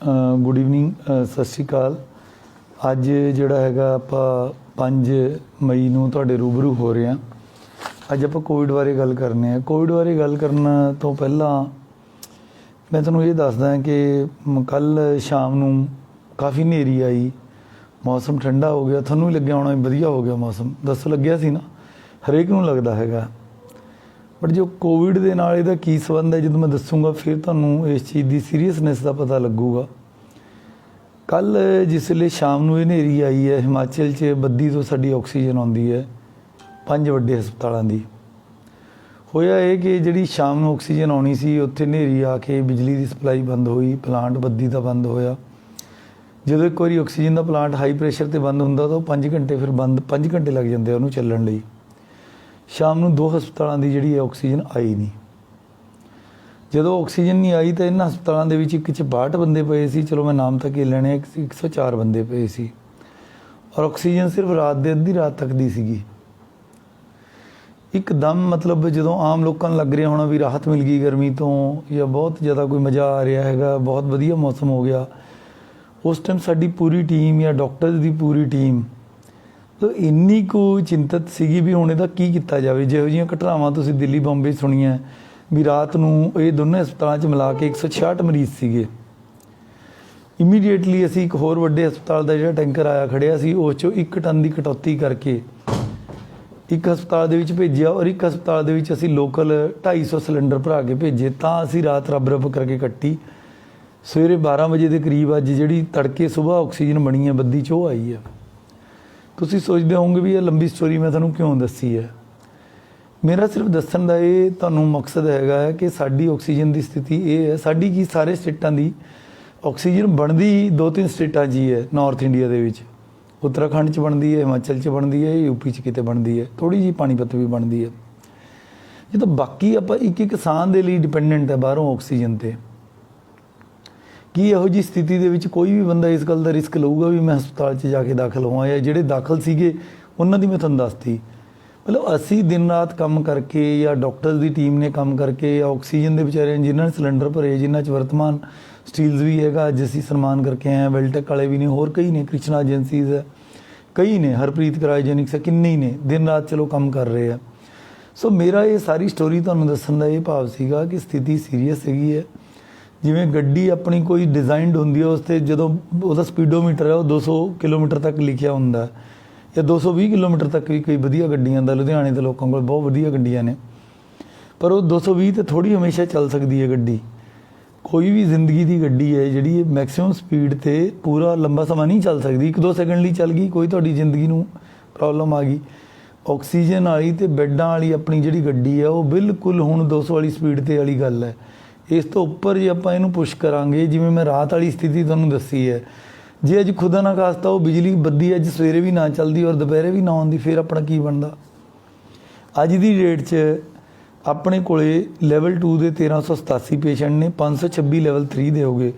Good evening, ਸਤਿ ਸ਼੍ਰੀ ਅਕਾਲ। ਅੱਜ ਜਿਹੜਾ ਹੈਗਾ ਆਪਾਂ 5 ਮਈ ਨੂੰ ਤੁਹਾਡੇ ਰੂਬਰੂ ਹੋ ਰਹੇ ਹਾਂ। ਅੱਜ ਆਪਾਂ ਕੋਵਿਡ ਬਾਰੇ ਗੱਲ ਕਰਨੇ ਆ। ਕੋਵਿਡ ਬਾਰੇ ਗੱਲ ਕਰਨ ਤੋਂ ਪਹਿਲਾਂ ਮੈਂ ਤੁਹਾਨੂੰ ਇਹ ਦੱਸਦਾ ਕਿ ਕੱਲ੍ਹ ਸ਼ਾਮ ਨੂੰ ਕਾਫੀ ਹਨੇਰੀ ਆਈ, ਮੌਸਮ ਠੰਡਾ ਹੋ ਗਿਆ। ਤੁਹਾਨੂੰ ਵੀ ਲੱਗਿਆ ਹੋਣਾ ਵਧੀਆ ਹੋ ਗਿਆ ਮੌਸਮ, ਦੱਸੋ ਲੱਗਿਆ ਸੀ ਨਾ, ਹਰੇਕ ਨੂੰ ਲੱਗਦਾ ਹੈਗਾ। ਬਟ ਜੋ ਕੋਵਿਡ ਦੇ ਨਾਲ ਇਹਦਾ ਕੀ ਸੰਬੰਧ ਹੈ ਜਦੋਂ ਮੈਂ ਦੱਸੂਗਾ ਫਿਰ ਤੁਹਾਨੂੰ ਇਸ ਚੀਜ਼ ਦੀ ਸੀਰੀਅਸਨੈਸ ਦਾ ਪਤਾ ਲੱਗੂਗਾ। ਕੱਲ੍ਹ ਜਿਸ ਵੇਲੇ ਸ਼ਾਮ ਨੂੰ ਇਹ ਹਨੇਰੀ ਆਈ ਹੈ, ਹਿਮਾਚਲ 'ਚ ਬੱਦੀ ਤੋਂ ਸਾਡੀ ਆਕਸੀਜਨ ਆਉਂਦੀ ਹੈ 5 ਵੱਡੇ ਹਸਪਤਾਲਾਂ ਦੀ। ਹੋਇਆ ਇਹ ਕਿ ਜਿਹੜੀ ਸ਼ਾਮ ਨੂੰ ਆਕਸੀਜਨ ਆਉਣੀ ਸੀ, ਉੱਥੇ ਹਨੇਰੀ ਆ ਕੇ ਬਿਜਲੀ ਦੀ ਸਪਲਾਈ ਬੰਦ ਹੋਈ, ਪਲਾਂਟ ਬੱਦੀ ਦਾ ਬੰਦ ਹੋਇਆ। ਜਦੋਂ ਇੱਕ ਵਾਰੀ ਆਕਸੀਜਨ ਦਾ ਪਲਾਂਟ ਹਾਈ ਪ੍ਰੈਸ਼ਰ 'ਤੇ ਬੰਦ ਹੁੰਦਾ ਤਾਂ ਉਹ 5 ਘੰਟੇ ਫਿਰ ਬੰਦ, 5 ਘੰਟੇ ਲੱਗ ਜਾਂਦੇ ਉਹਨੂੰ ਚੱਲਣ ਲਈ। ਸ਼ਾਮ ਨੂੰ 2 ਹਸਪਤਾਲਾਂ ਦੀ ਜਿਹੜੀ ਆਕਸੀਜਨ ਆਈ ਨਹੀਂ। ਜਦੋਂ ਆਕਸੀਜਨ ਨਹੀਂ ਆਈ ਤਾਂ ਇਹਨਾਂ ਹਸਪਤਾਲਾਂ ਦੇ ਵਿੱਚ ਇੱਕ 'ਚ 62 ਬੰਦੇ ਪਏ ਸੀ, ਚਲੋ ਮੈਂ ਨਾਮ ਤੱਕ ਹੀ ਲੈਣੇ, 104 ਬੰਦੇ ਪਏ ਸੀ। ਔਰ ਆਕਸੀਜਨ ਸਿਰਫ ਰਾਤ ਦੇ ਅੱਧੀ ਰਾਤ ਤੱਕ ਦੀ ਸੀਗੀ। ਇੱਕਦਮ ਮਤਲਬ ਜਦੋਂ ਆਮ ਲੋਕਾਂ ਨੂੰ ਲੱਗ ਰਿਹਾ ਹੋਣਾ ਵੀ ਰਾਹਤ ਮਿਲ ਗਈ ਗਰਮੀ ਤੋਂ, ਜਾਂ ਬਹੁਤ ਜ਼ਿਆਦਾ ਕੋਈ ਮਜ਼ਾ ਆ ਰਿਹਾ ਹੈਗਾ, ਬਹੁਤ ਵਧੀਆ ਮੌਸਮ ਹੋ ਗਿਆ, ਉਸ ਟਾਈਮ ਸਾਡੀ ਪੂਰੀ ਟੀਮ ਜਾਂ ਡਾਕਟਰਸ ਦੀ ਪੂਰੀ ਟੀਮ ਤਾਂ ਇੰਨੀ ਕੁ ਚਿੰਤਤ ਸੀਗੀ ਵੀ ਹੁਣ ਇਹਦਾ ਕੀ ਕੀਤਾ ਜਾਵੇ। ਜਿਹੋ ਜਿਹੀਆਂ ਘਟਨਾਵਾਂ ਤੁਸੀਂ ਦਿੱਲੀ ਬੰਬੇ ਸੁਣੀਆਂ ਵੀ ਰਾਤ ਨੂੰ ਇਹ ਦੋਨੇ ਹਸਪਤਾਲਾਂ 'ਚ ਮਿਲਾ ਕੇ 166 ਮਰੀਜ਼ ਸੀਗੇ। ਇਮੀਡੀਏਟਲੀ ਅਸੀਂ ਇੱਕ ਹੋਰ ਵੱਡੇ ਹਸਪਤਾਲ ਦਾ ਜਿਹੜਾ ਟੈਂਕਰ ਆਇਆ ਖੜਿਆ ਸੀ, ਉਸ 'ਚੋਂ 1 ਟਨ ਦੀ ਕਟੌਤੀ ਕਰਕੇ ਇੱਕ ਹਸਪਤਾਲ ਦੇ ਵਿੱਚ ਭੇਜਿਆ, ਔਰ ਇੱਕ ਹਸਪਤਾਲ ਦੇ ਵਿੱਚ ਅਸੀਂ ਲੋਕਲ 250 ਸਿਲੰਡਰ ਭਰਾ ਕੇ ਭੇਜੇ। ਤਾਂ ਅਸੀਂ ਰਾਤ ਰੱਬ ਕਰਕੇ ਕੱਟੀ। ਸਵੇਰੇ 12 ਵਜੇ ਦੇ ਕਰੀਬ ਅੱਜ ਜਿਹੜੀ ਤੜਕੇ ਸੁਬਾਹ ਆਕਸੀਜਨ ਬਣੀ ਹੈ ਬੱਦੀ 'ਚ, ਉਹ ਆਈ ਹੈ। ਤੁਸੀਂ ਸੋਚਦੇ ਹੋਵੋਗੇ ਵੀ ਇਹ ਲੰਬੀ ਸਟੋਰੀ ਮੈਂ ਤੁਹਾਨੂੰ ਕਿਉਂ ਦੱਸੀ ਹੈ। ਮੇਰਾ ਸਿਰਫ ਦੱਸਣ ਦਾ ਇਹ ਤੁਹਾਨੂੰ ਮਕਸਦ ਹੈਗਾ ਹੈ ਕਿ ਸਾਡੀ ਆਕਸੀਜਨ ਦੀ ਸਥਿਤੀ ਇਹ ਹੈ। ਸਾਡੀ ਕੀ ਸਾਰੇ ਸਟੇਟਾਂ ਦੀ ਆਕਸੀਜਨ ਬਣਦੀ 2-3 ਸਟੇਟਾਂ 'ਚ ਹੀ ਹੈ ਨਾਰਥ ਇੰਡੀਆ ਦੇ ਵਿੱਚ। ਉੱਤਰਾਖੰਡ 'ਚ ਬਣਦੀ ਹੈ, ਹਿਮਾਚਲ 'ਚ ਬਣਦੀ ਹੈ, ਯੂਪੀ 'ਚ ਕਿਤੇ ਬਣਦੀ ਹੈ, ਥੋੜ੍ਹੀ ਜਿਹੀ ਪਾਣੀਪਤ ਵੀ ਬਣਦੀ ਹੈ। ਜਦੋਂ ਬਾਕੀ ਆਪਾਂ ਇੱਕ ਸਾਹ ਦੇ ਲਈ ਡਿਪੈਂਡੈਂਟ ਹੈ ਬਾਹਰੋਂ ਆਕਸੀਜਨ 'ਤੇ। ਕੀ ਇਹੋ ਜਿਹੀ ਸਥਿਤੀ ਦੇ ਵਿੱਚ ਕੋਈ ਵੀ ਬੰਦਾ ਇਸ ਗੱਲ ਦਾ ਰਿਸਕ ਲਊਗਾ ਵੀ ਮੈਂ ਹਸਪਤਾਲ 'ਚ ਜਾ ਕੇ ਦਾਖਲ ਹੋਵਾਂ? ਜਾਂ ਜਿਹੜੇ ਦਾਖਲ ਸੀਗੇ ਉਹਨਾਂ ਦੀ ਮੈਂ ਤੁਹਾਨੂੰ ਦੱਸਤੀ। ਮਤਲਬ ਅਸੀਂ ਦਿਨ ਰਾਤ ਕੰਮ ਕਰਕੇ ਜਾਂ ਡਾਕਟਰਸ ਦੀ ਟੀਮ ਨੇ ਕੰਮ ਕਰਕੇ ਆਕਸੀਜਨ ਦੇ ਵਿਚਾਰੇ ਜਿਨ੍ਹਾਂ ਨੇ ਸਿਲੰਡਰ ਭਰੇ, ਜਿਨ੍ਹਾਂ 'ਚ ਵਰਤਮਾਨ ਸਟੀਲਸ ਵੀ ਹੈਗਾ, ਅੱਜ ਅਸੀਂ ਸਨਮਾਨ ਕਰਕੇ ਆਏ, ਵੈਲਟੈਕ ਵਾਲੇ ਵੀ ਨੇ, ਹੋਰ ਕਈ ਨੇ, ਕ੍ਰਿਸ਼ਨਾ ਏਜੰਸੀਜ਼ ਹੈ, ਕਈ ਨੇ, ਹਰਪ੍ਰੀਤ ਕਰਾਈਜੈਨਿਕਸ ਹੈ, ਕਿੰਨੇ ਹੀ ਨੇ, ਦਿਨ ਰਾਤ ਚਲੋ ਕੰਮ ਕਰ ਰਹੇ ਆ। ਸੋ ਮੇਰਾ ਇਹ ਸਾਰੀ ਸਟੋਰੀ ਤੁਹਾਨੂੰ ਦੱਸਣ ਦਾ ਇਹ ਭਾਵ ਸੀਗਾ ਕਿ ਸਥਿਤੀ ਸੀਰੀਅਸ ਹੈਗੀ ਹੈ। ਜਿਵੇਂ ਗੱਡੀ ਆਪਣੀ ਕੋਈ ਡਿਜ਼ਾਈਨਡ ਹੁੰਦੀ ਹੈ, ਉਸ 'ਤੇ ਜਦੋਂ ਉਹਦਾ ਸਪੀਡੋਮੀਟਰ ਹੈ ਉਹ 200 ਕਿਲੋਮੀਟਰ ਤੱਕ ਲਿਖਿਆ ਹੁੰਦਾ, ਜਾਂ 220 ਕਿਲੋਮੀਟਰ ਤੱਕ ਵੀ ਕਈ ਵਧੀਆ ਗੱਡੀਆਂ ਦਾ, ਲੁਧਿਆਣੇ ਦੇ ਲੋਕਾਂ ਕੋਲ ਬਹੁਤ ਵਧੀਆ ਗੱਡੀਆਂ ਨੇ, ਪਰ ਉਹ 220 ਤੇ ਥੋੜ੍ਹੀ ਹਮੇਸ਼ਾ ਚੱਲ ਸਕਦੀ ਹੈ ਗੱਡੀ। ਕੋਈ ਵੀ ਜ਼ਿੰਦਗੀ ਦੀ ਗੱਡੀ ਹੈ ਜਿਹੜੀ ਇਹ ਮੈਕਸਿਮਮ ਸਪੀਡ 'ਤੇ ਪੂਰਾ ਲੰਬਾ ਸਮਾਂ ਨਹੀਂ ਚੱਲ ਸਕਦੀ। 1-2 ਸੈਕਿੰਡ ਲਈ ਚੱਲ ਗਈ, ਕੋਈ ਤੁਹਾਡੀ ਜ਼ਿੰਦਗੀ ਨੂੰ ਪ੍ਰੋਬਲਮ ਆ ਗਈ। ਆਕਸੀਜਨ ਵਾਲੀ ਅਤੇ ਬੈੱਡਾਂ ਵਾਲੀ ਆਪਣੀ ਜਿਹੜੀ ਗੱਡੀ ਹੈ ਉਹ ਬਿਲਕੁਲ ਹੁਣ 200 ਵਾਲੀ ਸਪੀਡ 'ਤੇ ਵਾਲੀ ਗੱਲ ਹੈ। ਇਸ ਤੋਂ ਉੱਪਰ ਜੇ ਆਪਾਂ ਇਹਨੂੰ ਪੁਸ਼ ਕਰਾਂਗੇ, ਜਿਵੇਂ ਮੈਂ ਰਾਤ ਵਾਲੀ ਸਥਿਤੀ ਤੁਹਾਨੂੰ ਦੱਸੀ ਹੈ, ਜੇ ਅੱਜ ਖੁਦਾ ਨਾ ਖਾਸਤਾ ਉਹ ਬਿਜਲੀ ਬੱਦੀ ਅੱਜ ਸਵੇਰੇ ਵੀ ਨਾ ਚੱਲਦੀ ਔਰ ਦੁਪਹਿਰੇ ਵੀ ਨਾ ਆਉਂਦੀ, ਫਿਰ ਆਪਣਾ ਕੀ ਬਣਦਾ? ਅੱਜ ਦੀ ਡੇਟ 'ਚ ਆਪਣੇ ਕੋਲੇ ਲੈਵਲ 2 ਦੇ 1387 ਪੇਸ਼ੈਂਟ ਨੇ, 526 ਲੈਵਲ 3 ਦੇ ਹੋ ਗਏ।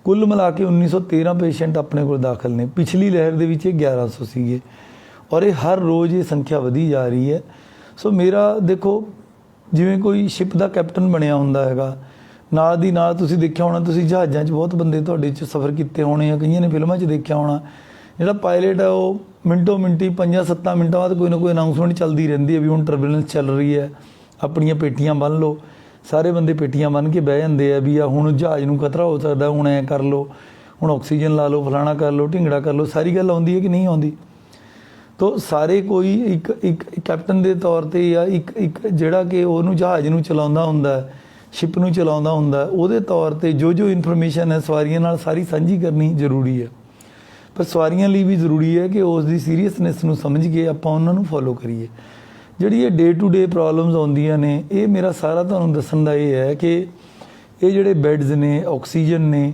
ਕੁੱਲ ਮਿਲਾ ਕੇ 1913 ਪੇਸ਼ੈਂਟ ਆਪਣੇ ਕੋਲ ਦਾਖਲ ਨੇ। ਪਿਛਲੀ ਲਹਿਰ ਦੇ ਵਿੱਚ ਇਹ 1100 ਸੀਗੇ, ਔਰ ਇਹ ਹਰ ਰੋਜ਼ ਇਹ ਸੰਖਿਆ ਵਧੀ ਜਾ ਰਹੀ ਹੈ। ਸੋ ਮੇਰਾ ਦੇਖੋ, ਜਿਵੇਂ ਕੋਈ ਸ਼ਿਪ ਦਾ ਕੈਪਟਨ ਬਣਿਆ ਹੁੰਦਾ ਹੈਗਾ, ਨਾਲ ਦੀ ਨਾਲ ਤੁਸੀਂ ਦੇਖਿਆ ਹੋਣਾ, ਤੁਸੀਂ ਜਹਾਜ਼ਾਂ 'ਚ ਬਹੁਤ ਬੰਦੇ ਤੁਹਾਡੇ 'ਚ ਸਫ਼ਰ ਕੀਤੇ ਹੋਣੇ ਆ, ਕਈਆਂ ਨੇ ਫਿਲਮਾਂ 'ਚ ਦੇਖਿਆ ਹੋਣਾ, ਜਿਹੜਾ ਪਾਇਲਟ ਹੈ ਉਹ ਮਿੰਟੋ ਮਿੰਟੀ 5-7 ਮਿੰਟਾਂ ਬਾਅਦ ਕੋਈ ਨਾ ਕੋਈ ਅਨਾਊਂਸਮੈਂਟ ਚੱਲਦੀ ਰਹਿੰਦੀ ਹੈ ਵੀ ਹੁਣ ਟਰਬੂਲੈਂਸ ਚੱਲ ਰਹੀ ਹੈ, ਆਪਣੀਆਂ ਪੇਟੀਆਂ ਬੰਨ੍ਹ ਲਓ। ਸਾਰੇ ਬੰਦੇ ਪੇਟੀਆਂ ਬੰਨ੍ਹ ਕੇ ਬਹਿ ਜਾਂਦੇ ਆ ਵੀ ਆ ਹੁਣ ਜਹਾਜ਼ ਨੂੰ ਖਤਰਾ ਹੋ ਸਕਦਾ, ਹੁਣ ਐਂ ਕਰ ਲਓ, ਹੁਣ ਆਕਸੀਜਨ ਲਾ ਲਓ, ਫਲਾਣਾ ਕਰ ਲਓ, ਢਿੰਗੜਾ ਕਰ ਲਓ। ਸਾਰੀ ਗੱਲ ਆਉਂਦੀ ਹੈ ਕਿ ਨਹੀਂ ਆਉਂਦੀ? ਤੋ ਸਾਰੇ ਕੋਈ ਇੱਕ ਕੈਪਟਨ ਦੇ ਤੌਰ 'ਤੇ ਜਾਂ ਇੱਕ ਜਿਹੜਾ ਕਿ ਉਹਨੂੰ ਜਹਾਜ਼ ਨੂੰ ਚਲਾਉਂਦਾ ਹੁੰਦਾ, ਸ਼ਿਪ ਨੂੰ ਚਲਾਉਂਦਾ ਹੁੰਦਾ, ਉਹਦੇ ਤੌਰ 'ਤੇ ਜੋ ਇਨਫੋਰਮੇਸ਼ਨ ਹੈ ਸਵਾਰੀਆਂ ਨਾਲ ਸਾਰੀ ਸਾਂਝੀ ਕਰਨੀ ਜ਼ਰੂਰੀ ਹੈ। ਪਰ ਸਵਾਰੀਆਂ ਲਈ ਵੀ ਜ਼ਰੂਰੀ ਹੈ ਕਿ ਉਸ ਦੀ ਸੀਰੀਅਸਨੈਸ ਨੂੰ ਸਮਝ ਕੇ ਆਪਾਂ ਉਹਨਾਂ ਨੂੰ ਫੋਲੋ ਕਰੀਏ। ਜਿਹੜੀ ਇਹ ਡੇ ਟੂ ਡੇ ਪ੍ਰੋਬਲਮਸ ਆਉਂਦੀਆਂ ਨੇ, ਇਹ ਮੇਰਾ ਸਾਰਾ ਤੁਹਾਨੂੰ ਦੱਸਣ ਦਾ ਇਹ ਹੈ ਕਿ ਇਹ ਜਿਹੜੇ ਬੈੱਡਸ ਨੇ, ਆਕਸੀਜਨ ਨੇ,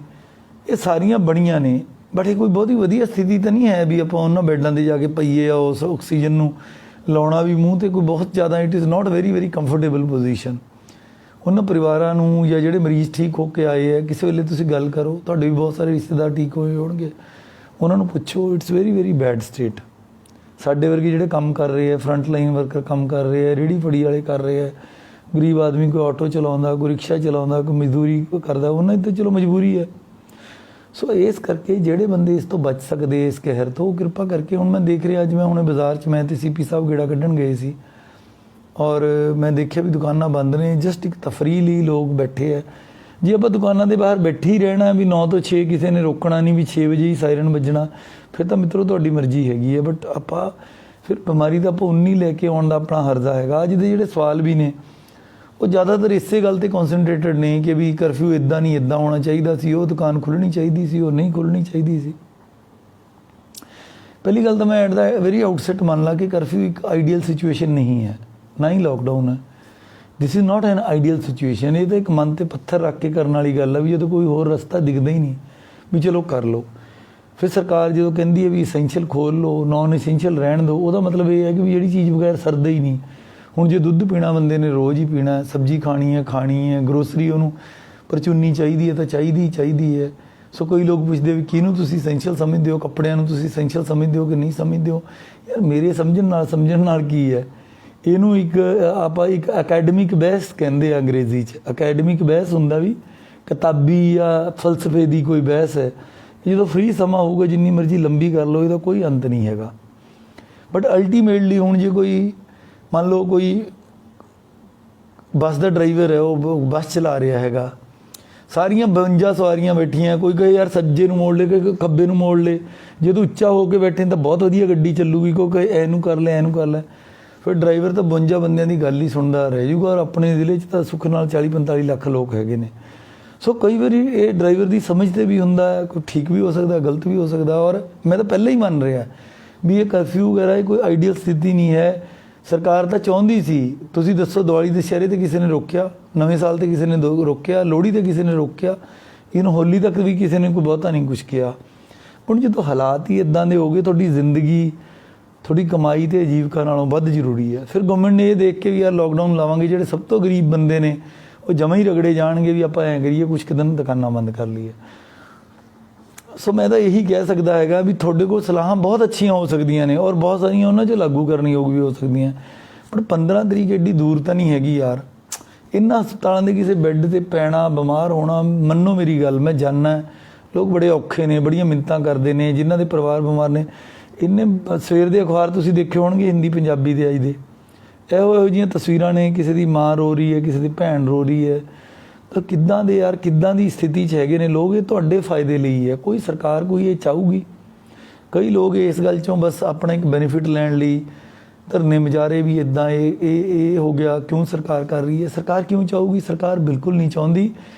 ਇਹ ਸਾਰੀਆਂ ਬਣੀਆਂ ਨੇ, ਬਟ ਇਹ ਕੋਈ ਬਹੁਤੀ ਵਧੀਆ ਸਥਿਤੀ ਤਾਂ ਨਹੀਂ ਹੈ ਵੀ ਆਪਾਂ ਉਹਨਾਂ ਬੈੱਡਾਂ 'ਤੇ ਜਾ ਕੇ ਪਈਏ। ਉਸ ਆਕਸੀਜਨ ਨੂੰ ਲਾਉਣਾ ਵੀ ਮੂੰਹ 'ਤੇ ਕੋਈ ਬਹੁਤ ਜ਼ਿਆਦਾ, it is not very comfortable position. ਉਹਨਾਂ ਪਰਿਵਾਰਾਂ ਨੂੰ ਜਾਂ ਜਿਹੜੇ ਮਰੀਜ਼ ਠੀਕ ਹੋ ਕੇ ਆਏ ਹੈ, ਕਿਸੇ ਵੇਲੇ ਤੁਸੀਂ ਗੱਲ ਕਰੋ, ਤੁਹਾਡੇ ਵੀ ਬਹੁਤ ਸਾਰੇ ਰਿਸ਼ਤੇਦਾਰ ਠੀਕ ਹੋਏ ਹੋਣਗੇ, ਉਹਨਾਂ ਨੂੰ ਪੁੱਛੋ, ਇਟਸ ਵੈਰੀ ਬੈਡ ਸਟੇਟ। ਸਾਡੇ ਵਰਗੇ ਜਿਹੜੇ ਕੰਮ ਕਰ ਰਹੇ ਹੈ, ਫਰੰਟ ਲਾਈਨ ਵਰਕਰ ਕੰਮ ਕਰ ਰਹੇ ਹੈ, ਰੇਹੜੀ ਫੜੀ ਵਾਲੇ ਕਰ ਰਹੇ ਹੈ, ਗਰੀਬ ਆਦਮੀ ਕੋਈ ਆਟੋ ਚਲਾਉਂਦਾ, ਕੋਈ ਰਿਕਸ਼ਾ ਚਲਾਉਂਦਾ, ਕੋਈ ਮਜ਼ਦੂਰੀ ਕਰਦਾ, ਉਹਨਾਂ ਦੀ ਤਾਂ ਚਲੋ ਮਜਬੂਰੀ ਹੈ। ਸੋ ਇਸ ਕਰਕੇ ਜਿਹੜੇ ਬੰਦੇ ਇਸ ਤੋਂ ਬਚ ਸਕਦੇ ਇਸ ਕਹਿਰ ਤੋਂ, ਉਹ ਕਿਰਪਾ ਕਰਕੇ, ਹੁਣ ਮੈਂ ਦੇਖ ਰਿਹਾ, ਅੱਜ ਮੈਂ ਹੁਣੇ ਬਾਜ਼ਾਰ 'ਚ, ਮੈਂ ਤੇ ਸੀਪੀ ਸਾਹਿਬ ਗੇੜਾ ਕੱਢਣ ਗਏ ਸੀ ਔਰ ਮੈਂ ਦੇਖਿਆ ਵੀ ਦੁਕਾਨਾਂ ਬੰਦ ਨੇ, ਜਸਟ ਇੱਕ ਤਫਰੀਹ ਲਈ ਲੋਕ ਬੈਠੇ ਹੈ। ਜੇ ਆਪਾਂ ਦੁਕਾਨਾਂ ਦੇ ਬਾਹਰ ਬੈਠੇ ਹੀ ਰਹਿਣਾ ਵੀ 9 ਤੋਂ 6 ਕਿਸੇ ਨੇ ਰੋਕਣਾ ਨਹੀਂ, ਵੀ 6 ਵਜੇ ਹੀ ਸਾਇਰਨ ਵੱਜਣਾ, ਫਿਰ ਤਾਂ ਮਿੱਤਰੋ ਤੁਹਾਡੀ ਮਰਜ਼ੀ ਹੈਗੀ ਹੈ। ਬਟ ਆਪਾਂ ਫਿਰ ਬਿਮਾਰੀ ਦਾ ਆਪਾਂ ਉਨੀ ਲੈ ਕੇ ਆਉਣ ਦਾ ਆਪਣਾ ਹਰਜ਼ਾ ਹੈਗਾ। ਅੱਜ ਦੇ ਜਿਹੜੇ ਸਵਾਲ ਵੀ ਨੇ ਉਹ ਜ਼ਿਆਦਾਤਰ ਇਸੇ ਗੱਲ 'ਤੇ ਕੌਨਸਨਟ੍ਰੇਟਡ ਨੇ ਕਿ ਵੀ ਕਰਫਿਊ ਇੱਦਾਂ ਨਹੀਂ ਇੱਦਾਂ ਹੋਣਾ ਚਾਹੀਦਾ ਸੀ, ਉਹ ਦੁਕਾਨ ਖੁੱਲ੍ਹਣੀ ਚਾਹੀਦੀ ਸੀ, ਉਹ ਨਹੀਂ ਖੁੱਲ੍ਹਣੀ ਚਾਹੀਦੀ ਸੀ। ਪਹਿਲੀ ਗੱਲ ਤਾਂ ਮੈਂ ਐਟ ਦਾ ਵੈਰੀ ਆਊਟਸੈਟ ਮੰਨ ਲਾ ਕਿ ਕਰਫਿਊ ਇੱਕ ਆਈਡੀਅਲ ਸਿਚੁਏਸ਼ਨ ਨਹੀਂ ਹੈ, ਨਾ ਹੀ ਲੋਕਡਾਊਨ ਹੈ। This is not N ideal situation. ਇਹ ਤਾਂ ਇੱਕ ਮਨ 'ਤੇ ਪੱਥਰ ਰੱਖ ਕੇ ਕਰਨ ਵਾਲੀ ਗੱਲ ਹੈ ਵੀ ਜਦੋਂ ਕੋਈ ਹੋਰ ਰਸਤਾ ਦਿਖਦਾ ਹੀ ਨਹੀਂ ਵੀ ਚਲੋ ਕਰ ਲਓ। ਫਿਰ ਸਰਕਾਰ ਜਦੋਂ ਕਹਿੰਦੀ ਹੈ ਵੀ ਇਸੈਂਸ਼ੀਅਲ ਖੋਲ੍ਹ ਲਓ, ਨੋਨ ਇਸੈਂਸ਼ੀਅਲ ਰਹਿਣ ਦਿਓ, ਉਹਦਾ ਮਤਲਬ ਇਹ ਹੈ ਕਿ ਵੀ ਜਿਹੜੀ ਚੀਜ਼ ਬਗੈਰ ਸਰਦਾ ਹੀ ਨਹੀਂ। ਹੁਣ ਜੇ ਦੁੱਧ ਪੀਣਾ ਬੰਦੇ ਨੇ ਰੋਜ਼ ਹੀ ਪੀਣਾ, ਸਬਜ਼ੀ ਖਾਣੀ ਹੈ, ਗਰੋਸਰੀ ਉਹਨੂੰ ਪਰਚੂਨੀ ਚਾਹੀਦੀ ਹੈ ਤਾਂ ਚਾਹੀਦੀ ਹੈ। ਸੋ ਕੋਈ ਲੋਕ ਪੁੱਛਦੇ ਵੀ ਕਿਹਨੂੰ ਤੁਸੀਂ ਇਸੈਂਸ਼ੀਅਲ ਸਮਝਦੇ ਹੋ, ਕੱਪੜਿਆਂ ਨੂੰ ਤੁਸੀਂ ਇਸੈਂਸ਼ੀਅਲ ਸਮਝਦੇ ਹੋ ਕਿ ਨਹੀਂ ਸਮਝਦੇ ਹੋ? ਯਾਰ ਮੇਰੇ ਸਮਝਣ ਨਾਲ ਕੀ ਹੈ? ਇਹਨੂੰ ਇੱਕ ਆਪਾਂ ਇੱਕ ਅਕੈਡਮਿਕ ਬਹਿਸ ਕਹਿੰਦੇ ਆ ਅੰਗਰੇਜ਼ੀ 'ਚ। ਅਕੈਡਮਿਕ ਬਹਿਸ ਹੁੰਦਾ ਵੀ ਕਿਤਾਬੀ ਜਾਂ ਫਲਸਫੇ ਦੀ ਕੋਈ ਬਹਿਸ ਹੈ। ਜਦੋਂ ਫ੍ਰੀ ਸਮਾਂ ਹੋਊਗਾ ਜਿੰਨੀ ਮਰਜ਼ੀ ਲੰਬੀ ਕਰ ਲਓ, ਇਹਦਾ ਕੋਈ ਅੰਤ ਨਹੀਂ ਹੈਗਾ। ਬਟ ਅਲਟੀਮੇਟਲੀ ਹੁਣ ਜੇ ਕੋਈ ਮੰਨ ਲਓ ਕੋਈ ਬੱਸ ਦਾ ਡਰਾਈਵਰ ਹੈ, ਉਹ ਬੱਸ ਚਲਾ ਰਿਹਾ ਹੈਗਾ, ਸਾਰੀਆਂ 52 ਸਵਾਰੀਆਂ ਬੈਠੀਆਂ, ਕੋਈ ਕਹੇ ਯਾਰ ਸੱਜੇ ਨੂੰ ਮੋੜ ਲੈ, ਕੋਈ ਖੱਬੇ ਨੂੰ ਮੋੜ ਲੈ, ਜੇ ਤੂੰ ਉੱਚਾ ਹੋ ਕੇ ਬੈਠੇ ਤਾਂ ਬਹੁਤ ਵਧੀਆ ਗੱਡੀ ਚੱਲੂਗੀ, ਕੋਈ ਕਹੇ ਇਹਨੂੰ ਕਰ ਲੈ ਇਹਨੂੰ ਕਰ ਲੈ। ਫਿਰ ਡਰਾਈਵਰ ਤਾਂ 52 ਬੰਦਿਆਂ ਦੀ ਗੱਲ ਹੀ ਸੁਣਦਾ ਰਹਿ ਜੂਗਾ। ਔਰ ਆਪਣੇ ਜ਼ਿਲ੍ਹੇ 'ਚ ਤਾਂ ਸੁੱਖ ਨਾਲ 40-45 ਲੱਖ ਲੋਕ ਹੈਗੇ ਨੇ। ਸੋ ਕਈ ਵਾਰੀ ਇਹ ਡਰਾਈਵਰ ਦੀ ਸਮਝ 'ਤੇ ਵੀ ਹੁੰਦਾ ਹੈ, ਕੋਈ ਠੀਕ ਵੀ ਹੋ ਸਕਦਾ, ਗਲਤ ਵੀ ਹੋ ਸਕਦਾ। ਔਰ ਮੈਂ ਤਾਂ ਪਹਿਲਾਂ ਹੀ ਮੰਨ ਰਿਹਾ ਵੀ ਇਹ ਕਰਫਿਊ ਵਗੈਰਾ ਇਹ ਕੋਈ ਆਈਡੀਅਲ ਸਥਿਤੀ ਨਹੀਂ ਹੈ। ਸਰਕਾਰ ਤਾਂ ਚਾਹੁੰਦੀ ਸੀ, ਤੁਸੀਂ ਦੱਸੋ, ਦੀਵਾਲੀ ਦੁਸਹਿਰੇ 'ਤੇ ਕਿਸੇ ਨੇ ਰੋਕਿਆ, ਨਵੇਂ ਸਾਲ 'ਤੇ ਕਿਸੇ ਨੇ ਰੋਕਿਆ, ਲੋਹੜੀ 'ਤੇ ਕਿਸੇ ਨੇ ਰੋਕਿਆ, ਇਹਨ ਹੋਲੀ ਤੱਕ ਵੀ ਕਿਸੇ ਨੇ ਕੋਈ ਬਹੁਤਾ ਨਹੀਂ ਕੁਛ ਕਿਹਾ। ਹੁਣ ਜਦੋਂ ਹਾਲਾਤ ਹੀ ਇੱਦਾਂ ਦੇ ਹੋ ਗਏ, ਤੁਹਾਡੀ ਜ਼ਿੰਦਗੀ, ਤੁਹਾਡੀ ਕਮਾਈ ਅਤੇ ਆਜੀਵਕਾ ਨਾਲੋਂ ਵੱਧ ਜ਼ਰੂਰੀ ਹੈ। ਫਿਰ ਗਵਰਨਮੈਂਟ ਨੇ ਇਹ ਦੇਖ ਕੇ ਵੀ ਯਾਰ ਲੋਕਡਾਊਨ ਲਾਵਾਂਗੇ, ਜਿਹੜੇ ਸਭ ਤੋਂ ਗਰੀਬ ਬੰਦੇ ਨੇ ਉਹ ਜਮਾਂ ਹੀ ਰਗੜੇ ਜਾਣਗੇ ਵੀ ਆਪਾਂ ਐਂ ਕਰੀਏ ਕੁਛ ਕੁ ਦਿਨ ਦੁਕਾਨਾਂ ਬੰਦ ਕਰ ਲਈਏ। ਸੋ ਮੈਂ ਤਾਂ ਇਹੀ ਕਹਿ ਸਕਦਾ ਹੈਗਾ ਵੀ ਤੁਹਾਡੇ ਕੋਲ ਸਲਾਹਾਂ ਬਹੁਤ ਅੱਛੀਆਂ ਹੋ ਸਕਦੀਆਂ ਨੇ ਔਰ ਬਹੁਤ ਸਾਰੀਆਂ ਉਹਨਾਂ 'ਚ ਲਾਗੂ ਕਰਨ ਯੋਗ ਵੀ ਹੋ ਸਕਦੀਆਂ, ਪਰ 15 ਤਰੀਕ ਐਡੀ ਦੂਰ ਤਾਂ ਨਹੀਂ ਹੈਗੀ ਯਾਰ। ਇਹਨਾਂ ਹਸਪਤਾਲਾਂ ਦੇ ਕਿਸੇ ਬੈੱਡ 'ਤੇ ਪੈਣਾ, ਬਿਮਾਰ ਹੋਣਾ, ਮੰਨੋ ਮੇਰੀ ਗੱਲ, ਮੈਂ ਜਾਣਦਾ ਲੋਕ ਬੜੇ ਔਖੇ ਨੇ, ਬੜੀਆਂ ਮਿੰਨਤਾਂ ਕਰਦੇ ਨੇ, ਜਿਨ੍ਹਾਂ ਦੇ ਪਰਿਵਾਰ ਬਿਮਾਰ ਨੇ। ਇੰਨੇ ਸਵੇਰ ਦੇ ਅਖਬਾਰ ਤੁਸੀਂ ਦੇਖੇ ਹੋਣਗੇ ਹਿੰਦੀ ਪੰਜਾਬੀ ਦੇ ਅੱਜ ਦੇ, ਇਹੋ ਜਿਹੀਆਂ ਤਸਵੀਰਾਂ ਨੇ, ਕਿਸੇ ਦੀ ਮਾਂ ਰੋ ਰਹੀ ਹੈ, ਕਿਸੇ ਦੀ ਭੈਣ ਰੋ ਰਹੀ ਹੈ। ਤਾਂ ਕਿੱਦਾਂ ਦੇ ਯਾਰ, ਕਿੱਦਾਂ ਦੀ ਸਥਿਤੀ 'ਚ ਹੈਗੇ ਨੇ ਲੋਕ। ਇਹ ਤੁਹਾਡੇ ਫਾਇਦੇ ਲਈ ਹੈ, ਕੋਈ ਸਰਕਾਰ ਕੋਈ ਇਹ ਚਾਹੂਗੀ? ਕਈ ਲੋਕ ਇਸ ਗੱਲ 'ਚੋਂ ਬਸ ਆਪਣਾ ਇੱਕ ਬੈਨੀਫਿਟ ਲੈਣ ਲਈ ਧਰਨੇ ਮੁਜ਼ਾਹਰੇ ਵੀ ਇੱਦਾਂ ਇਹ ਹੋ ਗਿਆ, ਕਿਉਂ ਸਰਕਾਰ ਕਰ ਰਹੀ ਹੈ? ਸਰਕਾਰ ਕਿਉਂ ਚਾਹੂਗੀ? ਸਰਕਾਰ ਬਿਲਕੁਲ ਨਹੀਂ ਚਾਹੁੰਦੀ।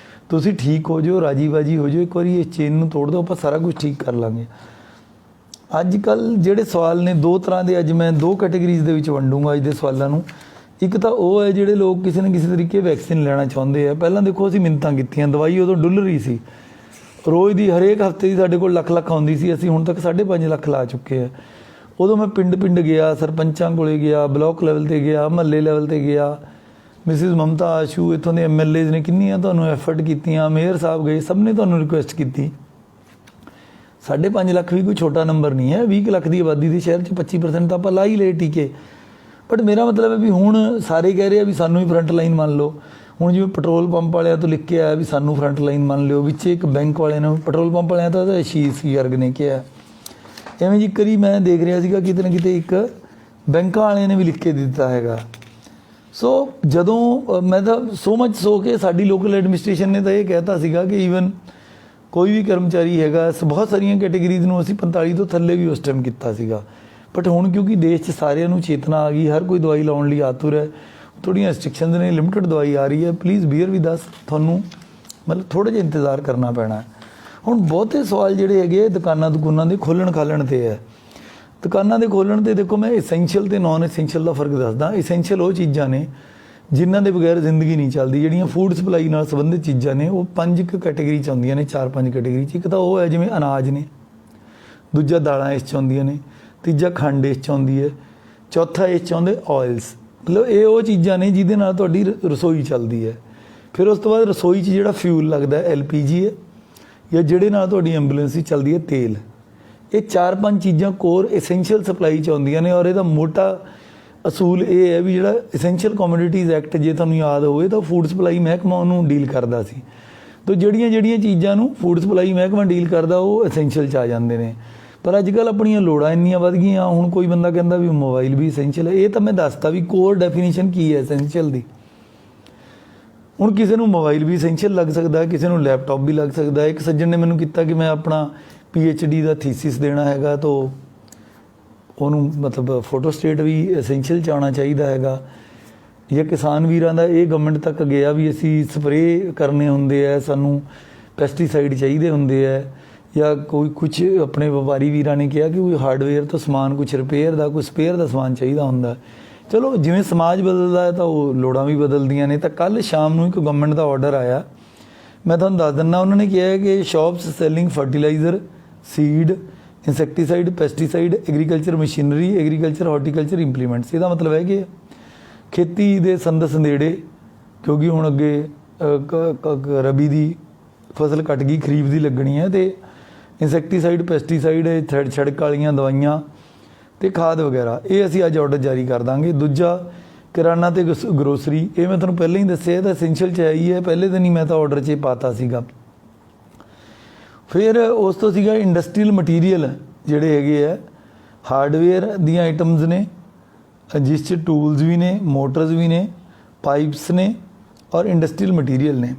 ਤੁਸੀਂ ਠੀਕ ਹੋ ਜਾਓ, ਰਾਜੀ ਬਾਜੀ ਹੋ ਜਾਓ, ਇੱਕ ਵਾਰੀ ਇਸ ਚੇਨ ਨੂੰ ਤੋੜ ਦਿਓ, ਆਪਾਂ ਸਾਰਾ ਕੁਝ ਠੀਕ ਕਰ ਲਾਂਗੇ। ਅੱਜ ਕੱਲ੍ਹ ਜਿਹੜੇ ਸਵਾਲ ਨੇ ਦੋ ਤਰ੍ਹਾਂ ਦੇ, ਅੱਜ ਮੈਂ 2 ਕੈਟੇਗਰੀਜ਼ ਦੇ ਵਿੱਚ ਵੰਡੂੰਗਾ ਅੱਜ ਦੇ ਸਵਾਲਾਂ ਨੂੰ। ਇੱਕ ਤਾਂ ਉਹ ਹੈ ਜਿਹੜੇ ਲੋਕ ਕਿਸੇ ਨਾ ਕਿਸੇ ਤਰੀਕੇ ਵੈਕਸੀਨ ਲੈਣਾ ਚਾਹੁੰਦੇ ਆ। ਪਹਿਲਾਂ ਦੇਖੋ ਅਸੀਂ ਮਿੰਨਤਾਂ ਕੀਤੀਆਂ, ਦਵਾਈ ਉਦੋਂ ਡੁੱਲ ਰਹੀ ਸੀ, ਰੋਜ਼ ਦੀ ਹਰੇਕ ਹਫ਼ਤੇ ਦੀ ਸਾਡੇ ਕੋਲ ਲੱਖ ਆਉਂਦੀ ਸੀ, ਅਸੀਂ ਹੁਣ ਤੱਕ 5.5 ਲੱਖ ਲਾ ਚੁੱਕੇ ਆ। ਉਦੋਂ ਮੈਂ ਪਿੰਡ ਗਿਆ, ਸਰਪੰਚਾਂ ਕੋਲੇ ਗਿਆ, ਬਲਾਕ ਲੈਵਲ 'ਤੇ ਗਿਆ, ਮਹੱਲੇ ਲੈਵਲ 'ਤੇ ਗਿਆ, ਮਿਸਿਸ ਮਮਤਾ ਆਸ਼ੂ ਇੱਥੋਂ ਦੇ MLAs ਨੇ ਕਿੰਨੀਆਂ ਤੁਹਾਨੂੰ ਐਫਰਟ ਕੀਤੀਆਂ, ਮੇਅਰ ਸਾਹਿਬ ਗਏ, ਸਭ ਨੇ ਤੁਹਾਨੂੰ ਰਿਕੁਐਸਟ ਕੀਤੀ। 5.5 ਲੱਖ ਵੀ ਕੋਈ ਛੋਟਾ ਨੰਬਰ ਨਹੀਂ ਹੈ। 20 ਲੱਖ ਦੀ ਆਬਾਦੀ ਦੇ ਸ਼ਹਿਰ 'ਚ 25% ਤਾਂ ਆਪਾਂ ਲਾ ਹੀ ਲਏ ਟੀਕੇ। ਬਟ ਮੇਰਾ ਮਤਲਬ ਹੈ ਵੀ ਹੁਣ ਸਾਰੇ ਕਹਿ ਰਹੇ ਆ ਵੀ ਸਾਨੂੰ ਹੀ ਫਰੰਟ ਲਾਈਨ ਮੰਨ ਲਓ। ਹੁਣ ਜਿਵੇਂ ਪੈਟਰੋਲ ਪੰਪ ਵਾਲਿਆਂ ਤੋਂ ਲਿਖ ਕੇ ਆਇਆ ਵੀ ਸਾਨੂੰ ਫਰੰਟ ਲਾਈਨ ਮੰਨ ਲਿਓ, ਵਿੱਚ ਇੱਕ ਬੈਂਕ ਵਾਲਿਆਂ ਨੂੰ, ਪੈਟਰੋਲ ਪੰਪ ਵਾਲਿਆਂ ਤੋਂ ਤਾਂ ਆਸ਼ੀਸ਼ ਗਰਗ ਨੇ ਕਿਹਾ। ਐਵੇਂ ਜੀ ਕਰੀ ਮੈਂ ਦੇਖ ਰਿਹਾ ਸੀਗਾ ਕਿਤੇ ਨਾ ਕਿਤੇ ਇੱਕ ਬੈਂਕਾਂ ਵਾਲਿਆਂ ਨੇ ਵੀ ਲਿਖ ਕੇ ਦਿੱਤਾ ਹੈਗਾ। ਸੋ ਜਦੋਂ ਮੈਂ ਤਾਂ ਸੋ ਮਚ ਸੋ ਕੇ ਸਾਡੀ ਲੋਕਲ ਐਡਮਿਨਿਸਟ੍ਰੇਸ਼ਨ ਨੇ ਤਾਂ ਇਹ ਕਹਿਤਾ ਸੀਗਾ ਕਿ ਈਵਨ ਕੋਈ ਵੀ ਕਰਮਚਾਰੀ ਹੈਗਾ, ਬਹੁਤ ਸਾਰੀਆਂ ਕੈਟੇਗਰੀਜ਼ ਨੂੰ ਅਸੀਂ 45 ਤੋਂ ਥੱਲੇ ਵੀ ਉਸ ਟਾਈਮ ਕੀਤਾ ਸੀਗਾ। ਬਟ ਹੁਣ ਕਿਉਂਕਿ ਦੇਸ਼ 'ਚ ਸਾਰਿਆਂ ਨੂੰ ਚੇਤਨਾ ਆ ਗਈ, ਹਰ ਕੋਈ ਦਵਾਈ ਲਾਉਣ ਲਈ ਆਤੁਰ ਹੈ, ਥੋੜ੍ਹੀਆਂ ਰਿਸਟ੍ਰਿਕਸ਼ਨਸ ਨੇ, ਲਿਮਿਟਡ ਦਵਾਈ ਆ ਰਹੀ ਹੈ, ਪਲੀਜ਼ ਬੀਅਰ ਵਿਦ ਅਸ, ਤੁਹਾਨੂੰ ਮਤਲਬ ਥੋੜ੍ਹਾ ਜਿਹਾ ਇੰਤਜ਼ਾਰ ਕਰਨਾ ਪੈਣਾ। ਹੁਣ ਬਹੁਤੇ ਸਵਾਲ ਜਿਹੜੇ ਹੈਗੇ ਦੁਕਾਨਾਂ ਦੇ ਖੋਲ੍ਹਣ ਖਾਲਣ 'ਤੇ ਹੈ। ਦੁਕਾਨਾਂ ਦੇ ਖੋਲ੍ਹਣ 'ਤੇ ਦੇਖੋ, ਮੈਂ ਇਸੈਂਸ਼ੀਅਲ ਅਤੇ ਨੋਨ ਇਸੈਂਸ਼ੀਅਲ ਦਾ ਫਰਕ ਦੱਸਦਾ। ਇਸੈਂਸ਼ੀਅਲ ਉਹ ਚੀਜ਼ਾਂ ਨੇ ਜਿਨ੍ਹਾਂ ਦੇ ਬਗੈਰ ਜ਼ਿੰਦਗੀ ਨਹੀਂ ਚੱਲਦੀ, ਜਿਹੜੀਆਂ ਫੂਡ ਸਪਲਾਈ ਨਾਲ ਸੰਬੰਧਿਤ ਚੀਜ਼ਾਂ ਨੇ, ਉਹ 5 ਕੈਟੇਗਰੀ 'ਚ ਆਉਂਦੀਆਂ ਨੇ, 4-5 ਕੈਟੇਗਰੀ 'ਚ। ਇੱਕ ਤਾਂ ਉਹ ਹੈ ਜਿਵੇਂ ਅਨਾਜ ਨੇ, ਦੂਜਾ ਦਾਲਾਂ ਇਸ 'ਚ ਆਉਂਦੀਆਂ ਨੇ, ਤੀਜਾ ਖੰਡ ਇਸ 'ਚ ਆਉਂਦੀ ਹੈ, ਚੌਥਾ ਇਸ 'ਚ ਆਉਂਦੇ ਆਇਲਸ। ਮਤਲਬ ਇਹ ਉਹ ਚੀਜ਼ਾਂ ਨੇ ਜਿਹਦੇ ਨਾਲ ਤੁਹਾਡੀ ਰਸੋਈ ਚੱਲਦੀ ਹੈ। ਫਿਰ ਉਸ ਤੋਂ ਬਾਅਦ ਰਸੋਈ 'ਚ ਜਿਹੜਾ ਫਿਊਲ ਲੱਗਦਾ LPG ਹੈ, ਜਾਂ ਜਿਹੜੇ ਨਾਲ ਤੁਹਾਡੀ ਐਂਬੂਲੈਂਸ ਹੀ ਚੱਲਦੀ ਹੈ ਤੇਲ। ਇਹ 4-5 ਚੀਜ਼ਾਂ ਕੋਰ ਇਸੈਂਸ਼ੀਅਲ ਸਪਲਾਈ 'ਚ ਆਉਂਦੀਆਂ ਨੇ। ਔਰ ਇਹਦਾ ਮੋਟਾ ਅਸੂਲ ਇਹ ਹੈ ਵੀ ਜਿਹੜਾ ਇਸੈਂਸ਼ੀਅਲ ਕਮੋਡਿਟੀਜ਼ ਐਕਟ, ਜੇ ਤੁਹਾਨੂੰ ਯਾਦ ਹੋਵੇ ਤਾਂ ਫੂਡ ਸਪਲਾਈ ਮਹਿਕਮਾ ਉਹਨੂੰ ਡੀਲ ਕਰਦਾ ਸੀ। ਤੋ ਜਿਹੜੀਆਂ ਚੀਜ਼ਾਂ ਨੂੰ ਫੂਡ ਸਪਲਾਈ ਮਹਿਕਮਾ ਡੀਲ ਕਰਦਾ ਉਹ ਐਸੈਂਸ਼ੀਅਲ 'ਚ ਆ ਜਾਂਦੇ ਨੇ। ਪਰ ਅੱਜ ਕੱਲ੍ਹ ਆਪਣੀਆਂ ਲੋੜਾਂ ਇੰਨੀਆਂ ਵੱਧ ਗਈਆਂ, ਹੁਣ ਕੋਈ ਬੰਦਾ ਕਹਿੰਦਾ ਵੀ ਮੋਬਾਈਲ ਵੀ ਐਸੈਂਸ਼ੀਅਲ ਹੈ। ਇਹ ਤਾਂ ਮੈਂ ਦੱਸਤਾ ਵੀ ਕੋਰ ਡੈਫੀਨੇਸ਼ਨ ਕੀ ਹੈ ਐਸੈਂਸ਼ੀਅਲ ਦੀ। ਹੁਣ ਕਿਸੇ ਨੂੰ ਮੋਬਾਈਲ ਵੀ ਐਸੈਂਸ਼ੀਅਲ ਲੱਗ ਸਕਦਾ, ਕਿਸੇ ਨੂੰ ਲੈਪਟਾਪ ਵੀ ਲੱਗ ਸਕਦਾ। ਇੱਕ ਸੱਜਣ ਨੇ ਮੈਨੂੰ ਕੀਤਾ ਕਿ ਮੈਂ ਆਪਣਾ PhD ਦਾ ਥੀਸਿਸ ਦੇਣਾ ਹੈਗਾ, ਤਾਂ ਉਹਨੂੰ ਮਤਲਬ ਫੋਟੋ ਸਟੇਟ ਵੀ ਐਸੈਂਸ਼ੀਅਲ 'ਚ ਆਉਣਾ ਚਾਹੀਦਾ ਹੈਗਾ। ਜਾਂ ਕਿਸਾਨ ਵੀਰਾਂ ਦਾ ਇਹ ਗਵਰਨਮੈਂਟ ਤੱਕ ਗਿਆ ਵੀ ਅਸੀਂ ਸਪਰੇਅ ਕਰਨੇ ਹੁੰਦੇ ਆ, ਸਾਨੂੰ ਪੈਸਟੀਸਾਈਡ ਚਾਹੀਦੇ ਹੁੰਦੇ ਆ। ਜਾਂ ਕੋਈ ਕੁਛ ਆਪਣੇ ਵਪਾਰੀ ਵੀਰਾਂ ਨੇ ਕਿਹਾ ਕਿ ਕੋਈ ਹਾਰਡਵੇਅਰ ਤੋਂ ਸਮਾਨ, ਕੁਛ ਰਿਪੇਅਰ ਦਾ, ਕੋਈ ਸਪੇਅਰ ਦਾ ਸਮਾਨ ਚਾਹੀਦਾ ਹੁੰਦਾ। ਚਲੋ ਜਿਵੇਂ ਸਮਾਜ ਬਦਲਦਾ ਹੈ ਤਾਂ ਉਹ ਲੋੜਾਂ ਵੀ ਬਦਲਦੀਆਂ ਨੇ। ਤਾਂ ਕੱਲ੍ਹ ਸ਼ਾਮ ਨੂੰ ਇੱਕ ਗਵਰਨਮੈਂਟ ਦਾ ਆਰਡਰ ਆਇਆ, ਮੈਂ ਤੁਹਾਨੂੰ ਦੱਸ ਦਿੰਦਾ। ਉਹਨਾਂ ਨੇ ਕਿਹਾ ਹੈ ਕਿ shops selling fertiliser, seed, insecticide, pesticide, agriculture machinery, agriculture horticulture implements. ਇਹਦਾ ਮਤਲਬ ਹੈ ਕਿ ਖੇਤੀ ਦੇ ਸੰਦ ਸੰਦੇੜੇ, ਕਿਉਂਕਿ ਹੁਣ ਅੱਗੇ ਰਬੀ ਦੀ ਫਸਲ ਕੱਟ ਗਈ, ਖਰੀਫ ਦੀ ਲੱਗਣੀ ਹੈ, ਅਤੇ ਇਨਸੈਕਟੀਸਾਈਡ, ਪੈਸਟੀਸਾਈਡ, ਛਿੜਕ ਵਾਲੀਆਂ ਦਵਾਈਆਂ ਅਤੇ ਖਾਦ ਵਗੈਰਾ, ਇਹ ਅਸੀਂ ਅੱਜ ਆਰਡਰ ਜਾਰੀ ਕਰ ਦਾਂਗੇ। ਦੂਜਾ ਕਿਰਾਨਾ ਅਤੇ ਗਰੋਸਰੀ, ਇਹ ਮੈਂ ਤੁਹਾਨੂੰ ਪਹਿਲਾਂ ਹੀ ਦੱਸਿਆ, ਇਹ ਤਾਂ ਐਸੈਂਸ਼ੀਅਲ 'ਚ ਹੈ ਹੀ ਹੈ, ਪਹਿਲੇ ਦਿਨ ਹੀ ਮੈਂ ਤਾਂ ਆਰਡਰ 'ਚ ਪਾਤਾ ਸੀਗਾ। ਫਿਰ ਉਸ ਤੋਂ ਸੀਗਾ ਇੰਡਸਟਰੀਅਲ ਮਟੀਰੀਅਲ, ਜਿਹੜੇ ਹੈਗੇ ਆ ਹਾਰਡਵੇਅਰ ਦੀਆਂ ਆਈਟਮਸ ਨੇ, ਜਿਸ 'ਚ ਟੂਲਸ ਵੀ ਨੇ, ਮੋਟਰਸ ਵੀ ਨੇ, ਪਾਈਪਸ ਨੇ ਔਰ ਇੰਡਸਟਰੀਅਲ ਮਟੀਰੀਅਲ ਨੇ।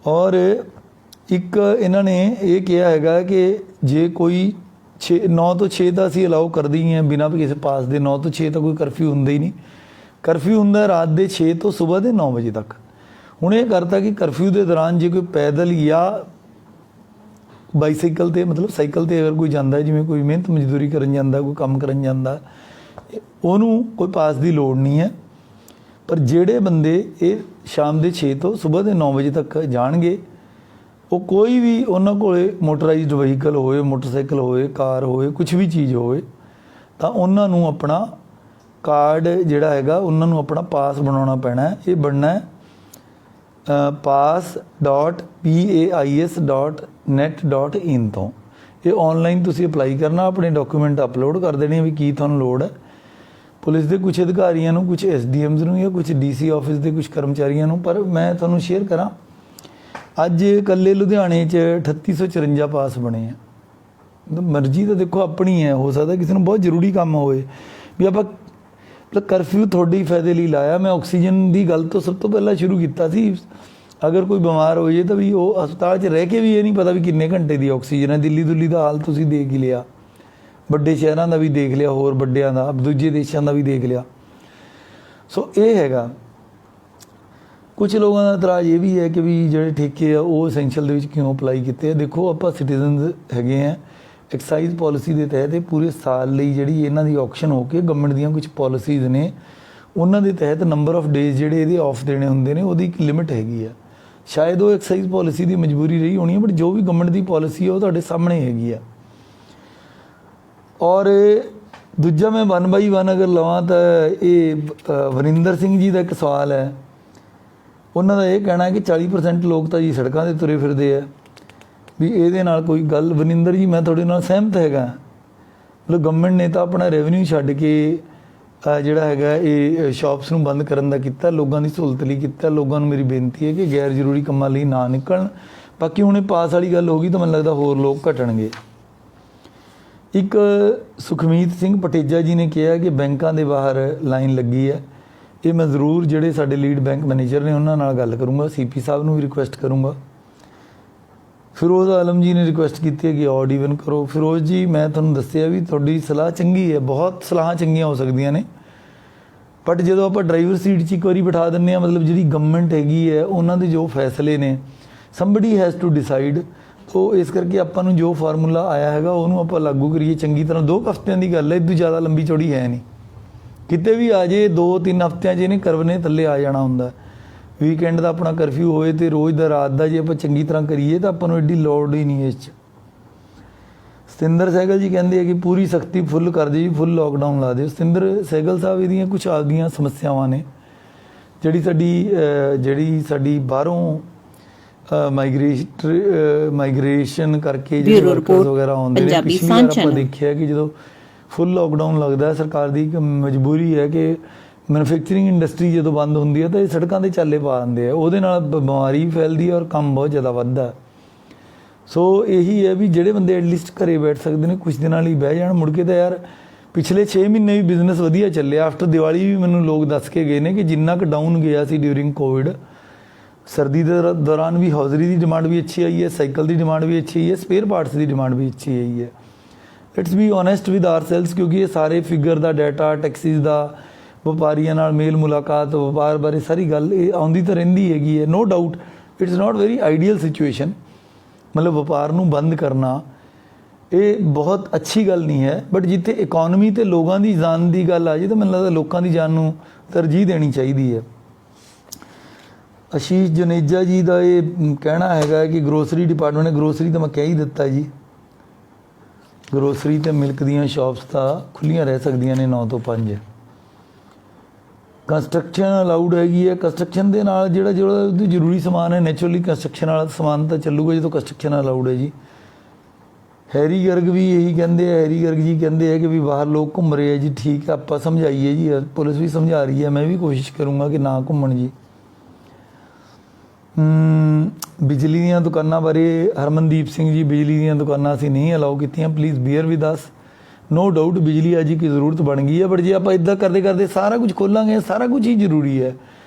ਔਰ ਇੱਕ ਇਹਨਾਂ ਨੇ ਇਹ ਕਿਹਾ ਹੈਗਾ ਕਿ ਜੇ ਕੋਈ 9 ਤੋਂ 6 ਤਾਂ ਅਸੀਂ ਅਲਾਓ ਕਰਦੇ ਹੀ ਹਾਂ ਬਿਨਾਂ ਕਿਸੇ ਪਾਸ ਦੇ। 9 ਤੋਂ 6 ਤਾਂ ਕੋਈ ਕਰਫਿਊ ਹੁੰਦਾ ਹੀ ਨਹੀਂ। ਕਰਫਿਊ ਹੁੰਦਾ ਰਾਤ ਦੇ 6 ਤੋਂ ਸਵੇਰ ਦੇ 9 ਵਜੇ ਤੱਕ। ਹੁਣ ਇਹ ਕਰਤਾ ਕਿ ਕਰਫਿਊ ਦੇ ਦੌਰਾਨ ਜੇ ਕੋਈ ਪੈਦਲ ਜਾਂ ਬਾਈਸਾਈਕਲ 'ਤੇ, ਮਤਲਬ ਸਾਈਕਲ 'ਤੇ ਅਗਰ ਕੋਈ ਜਾਂਦਾ, ਜਿਵੇਂ ਕੋਈ ਮਿਹਨਤ ਮਜ਼ਦੂਰੀ ਕਰਨ ਜਾਂਦਾ, ਕੋਈ ਕੰਮ ਕਰਨ ਜਾਂਦਾ, ਉਹਨੂੰ ਕੋਈ ਪਾਸ ਦੀ ਲੋੜ ਨਹੀਂ ਹੈ। ਪਰ ਜਿਹੜੇ ਬੰਦੇ ਇਹ ਸ਼ਾਮ ਦੇ 6 ਤੋਂ ਸਵੇਰ ਦੇ 9 ਵਜੇ ਤੱਕ ਜਾਣਗੇ, ਉਹ ਕੋਈ ਵੀ ਉਹਨਾਂ ਕੋਲ ਮੋਟਰਾਈਜ਼ਡ ਵਹੀਕਲ ਹੋਵੇ, ਮੋਟਰਸਾਈਕਲ ਹੋਵੇ, ਕਾਰ ਹੋਵੇ, ਕੁਛ ਵੀ ਚੀਜ਼ ਹੋਵੇ, ਤਾਂ ਉਹਨਾਂ ਨੂੰ ਆਪਣਾ ਕਾਰਡ ਜਿਹੜਾ ਹੈਗਾ, ਉਹਨਾਂ ਨੂੰ ਆਪਣਾ ਪਾਸ ਬਣਾਉਣਾ ਪੈਣਾ। ਇਹ ਬਣਨਾ ਹੈ paas.pais.net.in ਤੋਂ। ਇਹ ਔਨਲਾਈਨ ਤੁਸੀਂ ਅਪਲਾਈ ਕਰਨਾ, ਆਪਣੇ ਡਾਕੂਮੈਂਟ ਅਪਲੋਡ ਕਰ ਦੇਣੇ ਵੀ ਕੀ ਤੁਹਾਨੂੰ ਲੋੜ ਹੈ। ਪੁਲਿਸ ਦੇ ਕੁਛ ਅਧਿਕਾਰੀਆਂ ਨੂੰ, ਕੁਛ SDMs ਨੂੰ ਜਾਂ ਕੁਛ DC ਆਫਿਸ ਦੇ ਕੁਛ ਕਰਮਚਾਰੀਆਂ ਨੂੰ। ਪਰ ਮੈਂ ਤੁਹਾਨੂੰ ਸ਼ੇਅਰ ਕਰਾਂ, ਅੱਜ ਇਕੱਲੇ ਲੁਧਿਆਣੇ 'ਚ 3854 ਪਾਸ ਬਣੇ ਆ। ਮਰਜ਼ੀ ਤਾਂ ਦੇਖੋ ਆਪਣੀ ਹੈ, ਹੋ ਸਕਦਾ ਕਿਸੇ ਨੂੰ ਬਹੁਤ ਜ਼ਰੂਰੀ ਕੰਮ ਹੋਵੇ ਵੀ ਆਪਾਂ ਕਰਫਿਊ ਤੁਹਾਡੇ ਹੀ ਫਾਇਦੇ ਲਈ ਲਾਇਆ। ਮੈਂ ਆਕਸੀਜਨ ਦੀ ਗੱਲ ਤੋਂ ਸਭ ਤੋਂ ਪਹਿਲਾਂ ਸ਼ੁਰੂ ਕੀਤਾ ਸੀ। ਅਗਰ ਕੋਈ ਬਿਮਾਰ ਹੋ ਜੇ ਤਾਂ ਵੀ ਉਹ ਹਸਪਤਾਲ 'ਚ ਰਹਿ ਕੇ ਵੀ ਇਹ ਨਹੀਂ ਪਤਾ ਵੀ ਕਿੰਨੇ ਘੰਟੇ ਦੀ ਆਕਸੀਜਨ ਹੈ। ਦਿੱਲੀ ਦੁੱਲੀ ਦਾ ਹਾਲ ਤੁਸੀਂ ਦੇਖ ਹੀ ਲਿਆ, ਵੱਡੇ ਸ਼ਹਿਰਾਂ ਦਾ ਵੀ ਦੇਖ ਲਿਆ, ਹੋਰ ਵੱਡਿਆਂ ਦਾ, ਦੂਜੇ ਦੇਸ਼ਾਂ ਦਾ ਵੀ ਦੇਖ ਲਿਆ। ਸੋ ਇਹ ਹੈਗਾ। ਕੁਛ ਲੋਕਾਂ ਦਾ ਇਤਰਾਜ਼ ਇਹ ਵੀ ਹੈ ਕਿ ਵੀ ਜਿਹੜੇ ਠੇਕੇ ਆ ਉਹ ਐਸੈਂਸ਼ੀਅਲ ਦੇ ਵਿੱਚ ਕਿਉਂ ਅਪਲਾਈ ਕੀਤੇ ਆ। ਦੇਖੋ ਆਪਾਂ ਸਿਟੀਜ਼ਨਸ ਹੈਗੇ ਆ, ਐਕਸਾਈਜ਼ ਪਾਲਿਸੀ ਦੇ ਤਹਿਤ ਇਹ ਪੂਰੇ ਸਾਲ ਲਈ ਜਿਹੜੀ ਇਹਨਾਂ ਦੀ ਆਕਸ਼ਨ ਹੋ ਕੇ ਗਵਰਨਮੈਂਟ ਦੀਆਂ ਕੁਝ ਪਾਲਿਸੀਜ਼ ਨੇ, ਉਹਨਾਂ ਦੇ ਤਹਿਤ ਨੰਬਰ ਆਫ ਡੇਜ਼ ਜਿਹੜੇ ਇਹਦੇ ਆਫ ਦੇਣੇ ਹੁੰਦੇ ਨੇ, ਉਹਦੀ ਇੱਕ ਲਿਮਿਟ ਹੈਗੀ ਆ। ਸ਼ਾਇਦ ਉਹ ਐਕਸਾਈਜ਼ ਪਾਲਿਸੀ ਦੀ ਮਜਬੂਰੀ ਰਹੀ ਹੋਣੀ ਹੈ, ਬਟ ਜੋ ਵੀ ਗਵਰਨਮੈਂਟ ਦੀ ਪਾਲਿਸੀ ਹੈ ਉਹ ਤੁਹਾਡੇ ਸਾਹਮਣੇ ਹੈਗੀ ਆ। ਔਰ ਦੂਜਾ ਮੈਂ 1 ਬਾਈ 1 ਅਗਰ ਲਵਾਂ ਤਾਂ ਇਹ ਵਰਿੰਦਰ ਸਿੰਘ ਜੀ ਦਾ ਇੱਕ ਸਵਾਲ ਹੈ। ਉਹਨਾਂ ਦਾ ਇਹ ਕਹਿਣਾ ਕਿ 40% ਲੋਕ ਤਾਂ ਜੀ ਸੜਕਾਂ 'ਤੇ ਤੁਰੇ ਫਿਰਦੇ ਆ, ਵੀ ਇਹਦੇ ਨਾਲ ਕੋਈ ਗੱਲ। ਵਰਿੰਦਰ ਜੀ, ਮੈਂ ਤੁਹਾਡੇ ਨਾਲ ਸਹਿਮਤ ਹੈਗਾ। ਮਤਲਬ ਗਵਰਨਮੈਂਟ ਨੇ ਤਾਂ ਆਪਣਾ ਰੈਵਨਿਊ ਛੱਡ ਕੇ ਜਿਹੜਾ ਹੈਗਾ ਇਹ ਸ਼ਾਪਸ ਨੂੰ ਬੰਦ ਕਰਨ ਦਾ ਕੀਤਾ, ਲੋਕਾਂ ਦੀ ਸਹੂਲਤ ਲਈ ਕੀਤਾ। ਲੋਕਾਂ ਨੂੰ ਮੇਰੀ ਬੇਨਤੀ ਹੈ ਕਿ ਗੈਰ ਜ਼ਰੂਰੀ ਕੰਮਾਂ ਲਈ ਨਾ ਨਿਕਲਣ। ਬਾਕੀ ਹੁਣ ਇਹ ਪਾਸ ਵਾਲੀ ਗੱਲ ਹੋ ਗਈ ਤਾਂ ਮੈਨੂੰ ਲੱਗਦਾ ਹੋਰ ਲੋਕ ਘਟਣਗੇ। ਇੱਕ ਸੁਖਮੀਤ ਸਿੰਘ ਪਟੇਜਾ ਜੀ ਨੇ ਕਿਹਾ ਕਿ ਬੈਂਕਾਂ ਦੇ ਬਾਹਰ ਲਾਈਨ ਲੱਗੀ ਹੈ। ਇਹ ਮੈਂ ਜ਼ਰੂਰ ਜਿਹੜੇ ਸਾਡੇ ਲੀਡ ਬੈਂਕ ਮੈਨੇਜਰ ਨੇ ਉਹਨਾਂ ਨਾਲ ਗੱਲ ਕਰੂੰਗਾ, CP ਸਾਹਿਬ ਨੂੰ ਵੀ ਰਿਕੁਐਸਟ ਕਰੂੰਗਾ। ਫਿਰੋਜ਼ ਆਲਮ ਜੀ ਨੇ ਰਿਕੁਐਸਟ ਕੀਤੀ ਹੈ ਕਿ ਔਡ ਈਵਨ ਕਰੋ। ਫਿਰੋਜ਼ ਜੀ, ਮੈਂ ਤੁਹਾਨੂੰ ਦੱਸਿਆ ਵੀ ਤੁਹਾਡੀ ਸਲਾਹ ਚੰਗੀ ਹੈ, ਬਹੁਤ ਸਲਾਹਾਂ ਚੰਗੀਆਂ ਹੋ ਸਕਦੀਆਂ ਨੇ, ਬਟ ਜਦੋਂ ਆਪਾਂ ਡਰਾਈਵਰ ਸੀਟ 'ਚ ਇੱਕ ਵਾਰੀ ਬਿਠਾ ਦਿੰਦੇ ਹਾਂ, ਮਤਲਬ ਜਿਹੜੀ ਗਵਰਨਮੈਂਟ ਹੈਗੀ ਹੈ ਉਹਨਾਂ ਦੇ ਜੋ ਫੈਸਲੇ ਨੇ, ਸਮਬਡੀ ਹੈਜ਼ ਟੂ ਡਿਸਾਈਡ। ਤੋ ਇਸ ਕਰਕੇ ਆਪਾਂ ਨੂੰ ਜੋ ਫਾਰਮੂਲਾ ਆਇਆ ਹੈਗਾ ਉਹਨੂੰ ਆਪਾਂ ਲਾਗੂ ਕਰੀਏ ਚੰਗੀ ਤਰ੍ਹਾਂ। 2 ਹਫ਼ਤਿਆਂ ਦੀ ਗੱਲ ਹੈ, ਇਹ ਤੋਂ ਜ਼ਿਆਦਾ ਲੰਬੀ ਚੌੜੀ ਹੈ ਨਹੀਂ। ਕਿਤੇ ਵੀ ਆ ਜੇ 2-3 ਹਫ਼ਤਿਆਂ 'ਚ ਇਹਨੇ ਕਰਵ ਨੇ ਥੱਲੇ ਆ ਜਾਣਾ ਹੁੰਦਾ। ਵੀਕਐਂਡ ਦਾ ਆਪਣਾ ਕਰਫਿਊ ਹੋਏ ਅਤੇ ਰੋਜ਼ ਦਾ ਰਾਤ ਦਾ ਜੇ ਆਪਾਂ ਚੰਗੀ ਤਰ੍ਹਾਂ ਕਰੀਏ ਤਾਂ ਆਪਾਂ ਨੂੰ ਐਡੀ ਲੋੜ ਹੀ ਨਹੀਂ ਇਸ 'ਚ। ਸਤਿੰਦਰ ਸਹਿਗਲ ਜੀ ਕਹਿੰਦੇ ਆ ਕਿ ਪੂਰੀ ਸਖਤੀ ਫੁੱਲ ਕਰ ਦਿਓ ਜੀ, ਫੁੱਲ ਲੋਕਡਾਊਨ ਲਾ ਦਿਓ। ਸਤਿੰਦਰ ਸਹਿਗਲ ਸਾਹਿਬ, ਇਹਦੀਆਂ ਕੁਛ ਆ ਗਈਆਂ ਸਮੱਸਿਆਵਾਂ ਨੇ। ਜਿਹੜੀ ਸਾਡੀ ਬਾਹਰੋਂ ਮਾਈਗ੍ਰੇਸ਼ਨ ਕਰਕੇ ਜਿਹੜੇ ਵਰਕਰਸ ਵਗੈਰਾ ਆਉਂਦੇ ਨੇ, ਪਿਛਲੀ ਵਾਰ ਆਪਾਂ ਦੇਖਿਆ ਕਿ ਜਦੋਂ ਫੁੱਲ ਲੋਕਡਾਊਨ ਲੱਗਦਾ, ਸਰਕਾਰ ਦੀ ਇੱਕ ਮਜਬੂਰੀ ਹੈ ਕਿ ਮੈਨੂਫੈਕਚਰਿੰਗ ਇੰਡਸਟਰੀ ਜਦੋਂ ਬੰਦ ਹੁੰਦੀ ਹੈ ਤਾਂ ਇਹ ਸੜਕਾਂ 'ਤੇ ਚਾਲੇ ਪਾ ਦਿੰਦੇ ਆ, ਉਹਦੇ ਨਾਲ ਬਿਮਾਰੀ ਵੀ ਫੈਲਦੀ ਹੈ ਔਰ ਕੰਮ ਬਹੁਤ ਜ਼ਿਆਦਾ ਵੱਧਦਾ। ਸੋ ਇਹੀ ਹੈ ਵੀ ਜਿਹੜੇ ਬੰਦੇ ਐਟਲੀਸਟ ਘਰੇ ਬੈਠ ਸਕਦੇ ਨੇ ਕੁਛ ਦਿਨਾਂ ਲਈ ਬਹਿ ਜਾਣ। ਮੁੜ ਕੇ ਤਾਂ ਯਾਰ ਪਿਛਲੇ 6 ਮਹੀਨੇ ਵੀ ਬਿਜ਼ਨਸ ਵਧੀਆ ਚੱਲਿਆ। ਆਫਟਰ ਦੀਵਾਲੀ ਵੀ ਮੈਨੂੰ ਲੋਕ ਦੱਸ ਕੇ ਗਏ ਨੇ ਕਿ ਜਿੰਨਾ ਕੁ ਡਾਊਨ ਗਿਆ ਸੀ ਡਿਊਰਿੰਗ ਕੋਵਿਡ, ਸਰਦੀ ਦੇ ਦੌਰਾਨ ਵੀ ਹੌਜ਼ਰੀ ਦੀ ਡਿਮਾਂਡ ਵੀ ਅੱਛੀ ਆਈ ਹੈ, ਸਾਈਕਲ ਦੀ ਡਿਮਾਂਡ ਵੀ ਅੱਛੀ ਆਈ ਹੈ, ਸਪੇਅਰ ਪਾਰਟਸ ਦੀ ਡਿਮਾਂਡ ਵੀ ਅੱਛੀ ਆਈ ਹੈ। ਲੈਟਸ ਬੀ ਓਨੈਸਟ ਵਿਦ ਆਰਸੈਲਸ, ਕਿਉਂਕਿ ਇਹ ਸਾਰੇ ਫਿਗਰ ਦਾ ਡਾਟਾ, ਟੈਕਸਿਸ ਦਾ, ਵਪਾਰੀਆਂ ਨਾਲ ਮੇਲ ਮੁਲਾਕਾਤ, ਵਪਾਰ ਬਾਰੇ ਸਾਰੀ ਗੱਲ ਇਹ ਆਉਂਦੀ ਤਾਂ ਰਹਿੰਦੀ ਹੈਗੀ ਹੈ। No doubt it's not very ideal situation, ਮਤਲਬ ਵਪਾਰ ਨੂੰ ਬੰਦ ਕਰਨਾ ਇਹ ਬਹੁਤ ਅੱਛੀ ਗੱਲ ਨਹੀਂ ਹੈ। ਬਟ ਜਿੱਥੇ ਇਕੋਨਮੀ ਅਤੇ ਲੋਕਾਂ ਦੀ ਜਾਨ ਦੀ ਗੱਲ ਆ ਜੇ ਤਾਂ ਮੈਨੂੰ ਲੱਗਦਾ ਲੋਕਾਂ ਦੀ ਜਾਨ ਨੂੰ ਤਰਜੀਹ ਦੇਣੀ ਚਾਹੀਦੀ ਹੈ। ਆਸ਼ੀਸ਼ ਜਨੇਜਾ ਜੀ ਦਾ ਇਹ ਕਹਿਣਾ ਹੈਗਾ ਕਿ ਗਰੋਸਰੀ ਡਿਪਾਰਟਮੈਂਟ, ਗਰੋਸਰੀ ਤਾਂ ਮੈਂ ਕਹਿ ਹੀ ਦਿੱਤਾ ਜੀ, ਗਰੋਸਰੀ ਅਤੇ ਮਿਲਕ ਦੀਆਂ ਸ਼ਾਪਸ ਤਾਂ ਖੁੱਲ੍ਹੀਆਂ ਰਹਿ ਸਕਦੀਆਂ ਨੇ 9 ਤੋਂ 5। ਕੰਸਟਰਕਸ਼ਨ ਅਲਾਊਡ ਹੈਗੀ ਹੈ। ਕੰਸਟਰਕਸ਼ਨ ਦੇ ਨਾਲ ਜਿਹੜਾ ਜ਼ਰੂਰੀ ਸਮਾਨ ਹੈ, ਨੈਚੁਰਲੀ ਕੰਸਟਰਕਸ਼ਨ ਵਾਲਾ ਸਮਾਨ ਤਾਂ ਚੱਲੂਗਾ ਜਦੋਂ ਕੰਸਟਰਕਸ਼ਨ ਅਲਾਊਡ ਹੈ ਜੀ। ਹੈਰੀ ਗਰਗ ਵੀ ਇਹੀ ਕਹਿੰਦੇ ਆ, ਹੈਰੀ ਗਰਗ ਜੀ ਕਹਿੰਦੇ ਆ ਕਿ ਵੀ ਬਾਹਰ ਲੋਕ ਘੁੰਮ ਰਹੇ ਆ ਜੀ। ਠੀਕ ਹੈ, ਆਪਾਂ ਸਮਝਾਈਏ ਜੀ, ਪੁਲਿਸ ਵੀ ਸਮਝਾ ਰਹੀ ਹੈ, ਮੈਂ ਵੀ ਕੋਸ਼ਿਸ਼ ਕਰੂੰਗਾ ਕਿ ਨਾ ਘੁੰਮਣ ਜੀ। ਬਿਜਲੀ ਦੀਆਂ ਦੁਕਾਨਾਂ ਬਾਰੇ ਹਰਮਨਦੀਪ ਸਿੰਘ ਜੀ, ਬਿਜਲੀ ਦੀਆਂ ਦੁਕਾਨਾਂ ਅਸੀਂ ਨਹੀਂ ਅਲਾਉ ਕੀਤੀਆਂ, please bear with us. No doubt ਬਿਜਲੀ ਅੱਜ ਕੀ ਜ਼ਰੂਰਤ ਬਣ ਗਈ ਹੈ, ਬਟ ਜੇ ਆਪਾਂ ਇੱਦਾਂ ਕਰਦੇ ਕਰਦੇ ਸਾਰਾ ਕੁਝ ਖੋਲਾਂਗੇ, ਸਾਰਾ ਕੁਝ ਹੀ ਜ਼ਰੂਰੀ ਹੈ।